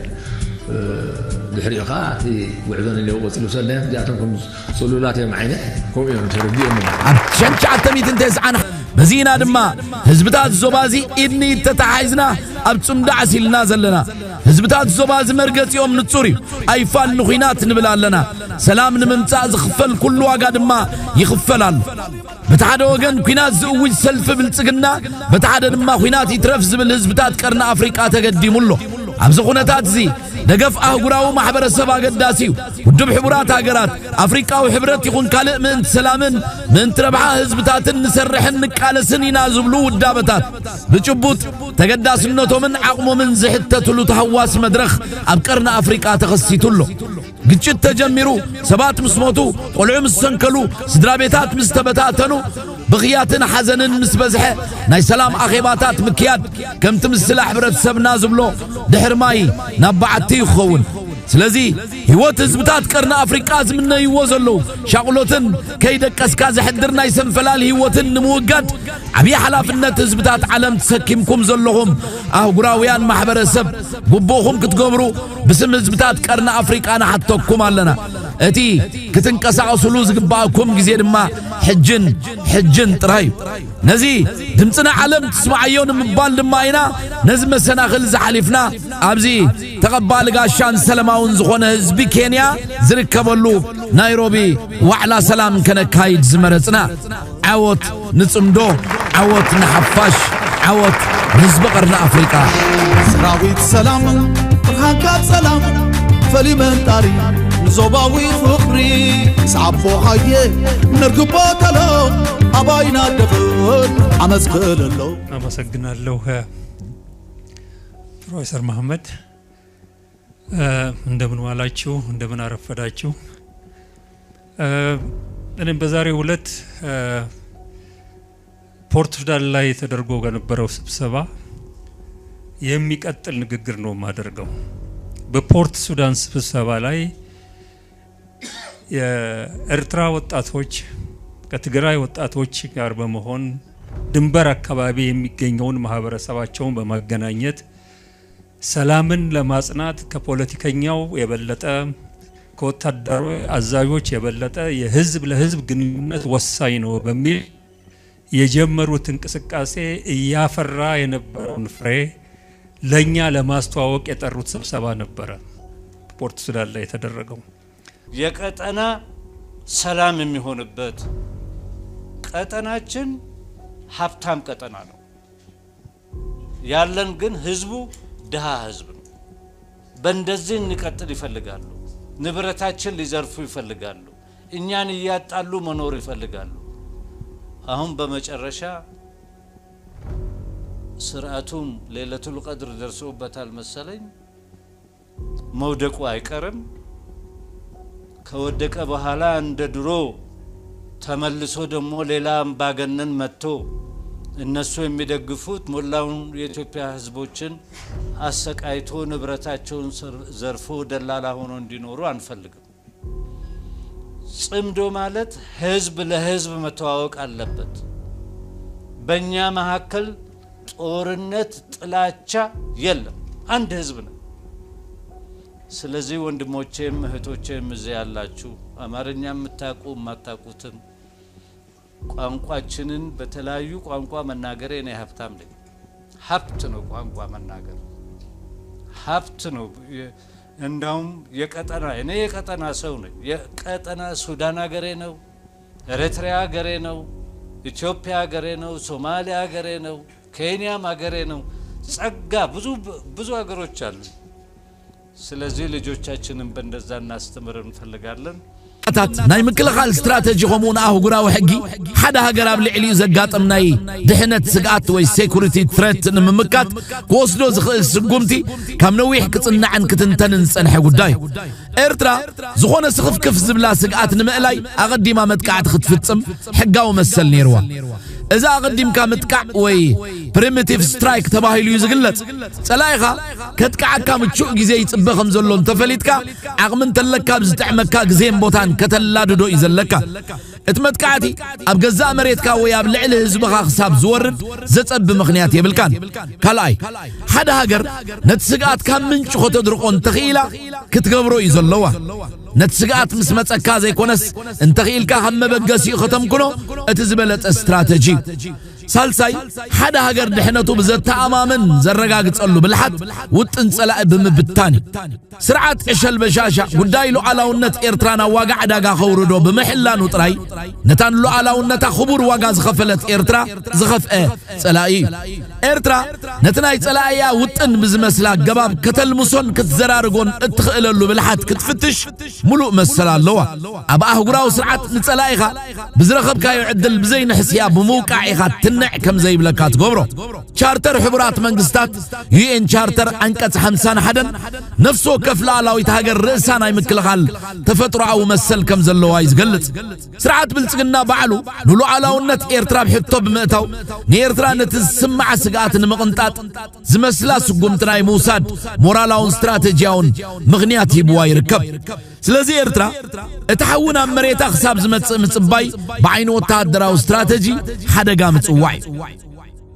دحريقه في وعدون اللي وصلوا سلام جاتكم صلولات يا معينه كوم يوم ترديهم عشان تعتمد انت زعنا بزينا دما حزبتات زوبازي اني تتحايزنا ابصم دعس لنا زلنا حزبتات زوبازي مرقت يوم نتصوري ايفان نخينات نبلالنا سلام نممصا زخفل كل واقع دما يخفلال بتعاد وغن كينات زوج سلف بالصقنا بتعاد دما خينات يترف زبل حزبتات قرن افريقيا تقدمولو ابز خونتات زي دغف اهغراو ማህበረሰብ አገዳሲው ውድብ ሕቡራት ሀገራት አፍሪካው ሕብረት ይኹን ካልእ ምን ሰላምን ምን ትረብዓ ህዝብታትን ንሰርሕን ንቃለስን ይናዝብሉ ውዳበታት ብጭቡጥ ተገዳስነቶምን ዓቅሞምን ዝሕተትሉ ተሐዋስ መድረኽ ኣብ ቀርና አፍሪካ ተኸሲቱሎ ግጭት ተጀሚሩ ሰባት ምስሞቱ ቆልዑ ምስሰንከሉ ስድራ ቤታት ምስተበታተኑ بغياتنا حزنن مسبزحه ناي سلام اخيباتات مكياد كم تمسل حبرت سبنا زبلو دحر ماي نبعتي يخون سلازي هيوت حزبتات قرن افريقا زمنا يوزلو شاقلوتن كيدقس كاز حدرنا يسنفلال هيوتن نموقد ابي حلافنت حزبتات عالم تسكمكم زلهم اهغراويان محبرسب غبوهم كتغبرو بسم حزبتات قرن افريقا انا حتوكم علنا اتي كتنقساقسلو زغباكم غزي دما حجن طراي نزي دمصنا عالم تسمعيون مبال دماينا نز مسناخل زحلفنا ابزي تقبال غاشان سلاماون زخونه حزب كينيا زركبلو نيروبي وعلى سلام كنكايد زمرصنا عوت نصمدو عوت نحفاش عوت حزب قرن افريقيا سراويت سلام برهانكات سلام فلمن طاري زوباوي فخري صعبو حيه نركبات له اباينا دفن امسكل له امسكنا ፕሮፌሰር መሐመድ እንደምን ዋላችሁ እንደምን አረፈዳችሁ እኔም በዛሬው ዕለት ፖርቱጋል ላይ ተደርጎ የነበረው ስብሰባ የሚቀጥል ንግግር ነው ማደርገው በፖርት ሱዳን ስብሰባ ላይ የኤርትራ ወጣቶች ከትግራይ ወጣቶች ጋር በመሆን ድንበር አካባቢ የሚገኘውን ማህበረሰባቸውን በማገናኘት ሰላምን ለማጽናት ከፖለቲከኛው የበለጠ ከወታደራዊ አዛዦች የበለጠ የህዝብ ለህዝብ ግንኙነት ወሳኝ ነው በሚል የጀመሩት እንቅስቃሴ እያፈራ የነበረውን ፍሬ ለኛ ለማስተዋወቅ የጠሩት ስብሰባ ነበረ ፖርት ሱዳን ላይ የተደረገው። የቀጠና ሰላም የሚሆንበት ቀጠናችን ሀብታም ቀጠና ነው ያለን፣ ግን ህዝቡ ድሃ ህዝብ ነው። በእንደዚህ እንቀጥል ይፈልጋሉ። ንብረታችን ሊዘርፉ ይፈልጋሉ። እኛን እያጣሉ መኖር ይፈልጋሉ። አሁን በመጨረሻ ስርዓቱም ሌሊቱል ቀድር ደርሶበታል መሰለኝ። መውደቁ አይቀርም። ከወደቀ በኋላ እንደ ድሮ ተመልሶ ደግሞ ሌላ አምባገነን መጥቶ እነሱ የሚደግፉት ሞላውን የኢትዮጵያ ህዝቦችን አሰቃይቶ ንብረታቸውን ዘርፎ ደላላ ሆኖ እንዲኖሩ አንፈልግም። ጽምዶ ማለት ህዝብ ለህዝብ መተዋወቅ አለበት። በእኛ መካከል ጦርነት፣ ጥላቻ የለም። አንድ ህዝብ ነው። ስለዚህ ወንድሞቼም እህቶቼም እዚህ ያላችሁ አማርኛ የምታውቁ የማታውቁትም ቋንቋችንን በተለያዩ ቋንቋ መናገር የኔ ሀብታም ነኝ። ሀብት ነው ቋንቋ መናገር፣ ሀብት ነው። እንዳውም የቀጠና እኔ የቀጠና ሰው ነኝ። የቀጠና ሱዳን ሀገሬ ነው፣ ኤርትራ ሀገሬ ነው፣ ኢትዮጵያ ሀገሬ ነው፣ ሶማሊያ ሀገሬ ነው፣ ኬንያም ሀገሬ ነው። ጸጋ ብዙ ሀገሮች አሉ። ስለዚህ ልጆቻችንን በእንደዛ እናስተምር እንፈልጋለን። ናይ ምክልኻል ስትራቴጂ ከምኡን ኣህጉራዊ ሕጊ ሓደ ሃገር ኣብ ልዕሊኡ ዘጋጥም ናይ ድሕነት ስግኣት ወይ ሴኩሪቲ ትሬት ንምምካት ክወስዶ ዝኽእል ስጉምቲ ካብ ነዊሕ ክጽናዕን ክትንተንን ዝጸንሐ ጉዳይ እዩ። ኤርትራ ዝኾነ ስኽፍክፍ ዝብላ ስግኣት ንምእላይ ኣቐዲማ መጥቃዕቲ ክትፍጽም ሕጋዊ መሰል ነይርዋ። እዛ ኣቐዲምካ ምጥቃዕ ወይ ፕሪሚቲቭ ስትራይክ ተባሂሉ እዩ ዝግለጽ። ጸላኢኻ ከጥቃዓካ ምቹእ ግዜ ይጽበ ከም ዘሎ እንተፈሊጥካ ዓቕሚ እንተለካ ብዝጥዕመካ ግዜን ቦታን ከተላድዶ እዩ ዘለካ። እቲ መጥቃዕቲ ኣብ ገዛእ መሬትካ ወይ ኣብ ልዕሊ ህዝብኻ ክሳብ ዝወርድ ዘጸቢ ምኽንያት የብልካን። ካልኣይ ሓደ ሃገር ነቲ ስግኣት ካብ ምንጭ ከተድርቆ እንተኽኢላ ክትገብሮ እዩ ዘለዋ። ነቲ ስግኣት ምስ መጸካ ዘይኮነስ እንተኽኢልካ ከም መበገሲኡ ከተምክኖ እቲ ዝበለጸ ስትራቴጂ። ሳልሳይ ሓደ ሃገር ድሕነቱ ብዘተኣማምን ዘረጋግጸሉ ብልሓት ውጥን ጸላኢ ብምብታን እዩ። ስርዓት ዕሸል በሻሻ ጉዳይ ሉዓላውነት ኤርትራ ናብ ዋጋ ዕዳጋ ኸውርዶ ብምሕላኑ ጥራይ ነታን ሉዓላውነታ ክቡር ዋጋ ዝኸፈለት ኤርትራ ዝኸፍአ ጸላኢ እዩ። ኤርትራ ነቲ ናይ ጸላኢያ ውጥን ብዝመስላ ገባብ ከተልምሶን ክትዘራርጎን እትኽእለሉ ብልሓት ክትፍትሽ ሙሉእ መሰል ኣለዋ። ኣብ ኣህጉራዊ ስርዓት ንጸላኢኻ ብዝረኸብካዮ ዕድል ብዘይንሕስያ ብምውቃዕ ኢኻ ትንዕ ከም ዘይብለካ ትገብሮ። ቻርተር ሕቡራት መንግስታት ዩኤን ቻርተር አንቀጽ 51 ነፍሶ ወከፍ ሉዓላዊት ሃገር ርእሳ ናይ ምክልኻል ተፈጥሮኣዊ መሰል ከም ዘለዋ ይዝገልጽ። ስርዓት ብልጽግና ባዕሉ ንሉዓላውነት ኤርትራ ብሕቶ ብምእታው ንኤርትራ ነቲ ዝስማዕ ስግኣት ንምቕንጣጥ ዝመስላ ስጉምቲ ናይ ምውሳድ ሞራላውን ስትራቴጂያውን ምኽንያት ሂብዋ ይርከብ። ስለዚ ኤርትራ እቲ ሓውን ኣብ መሬታ ክሳብ ዝመጽእ ምጽባይ ብዓይኒ ወታደራዊ ስትራቴጂ ሓደጋ ምጽዋዕ እዩ።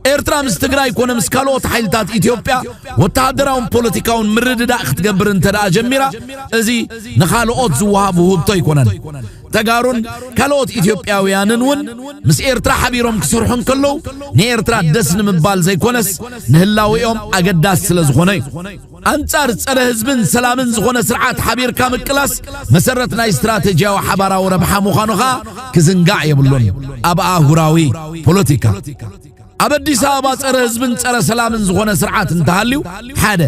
ኤርትራ ምስ ትግራይ ኮነ ምስ ካልኦት ሓይልታት ኢትዮጵያ ወታደራውን ፖለቲካውን ምርድዳእ ክትገብር እንተደኣ ጀሚራ እዚ ንኻልኦት ዝወሃብ ውህብቶ ኣይኮነን። ተጋሩን ካልኦት ኢትዮጵያውያንን እውን ምስ ኤርትራ ሓቢሮም ክሰርሑ እንከለዉ ንኤርትራ ደስ ንምባል ዘይኮነስ ንህላዊኦም ኣገዳስ ስለ ዝኾነ እዩ። አንጻር ጸረ ህዝብን ሰላምን ዝኾነ ስርዓት ሓቢርካ ምቅላስ መሰረት ናይ ስትራቴጂያዊ ሓባራዊ ረብሓ ምዃኑኻ ክዝንጋዕ የብሉን። ኣብ ኣህጉራዊ ፖለቲካ ኣብ አዲስ አበባ ጸረ ህዝብን ጸረ ሰላምን ዝኾነ ስርዓት እንተሃልዩ ሓደ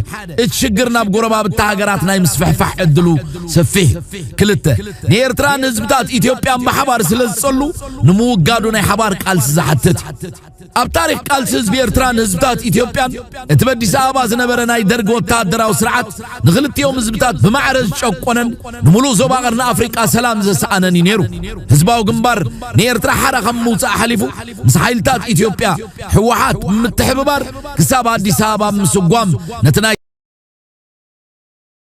እቲ ሽግር ናብ ጎረባብታ ሃገራት ናይ ምስፍሕፋሕ ዕድሉ ሰፊሕ። ክልተ ንኤርትራን ህዝብታት ኢትዮጵያን ብሓባር ስለ ዝጸሉ ንምውጋዱ ናይ ሓባር ቃልሲ ዝሓትት። ኣብ ታሪክ ቃልሲ ህዝቢ ኤርትራን ህዝብታት ኢትዮጵያን እቲ በአዲስ አበባ ዝነበረ ናይ ደርጊ ወታደራዊ ስርዓት ንኽልቲኦም ህዝብታት ብማዕረ ዝጨቆነን ንሙሉእ ዞባ ቀርኒ ኣፍሪቃ ሰላም ዘሰኣነን ነይሩ። ህዝባዊ ግንባር ንኤርትራ ሓራ ከም ምውፃእ ሓሊፉ ምስ ሓይልታት ኢትዮጵያ ሕወሓት ምትሕብባር ክሳብ አዲስ አበባ ምስጓም ነቲ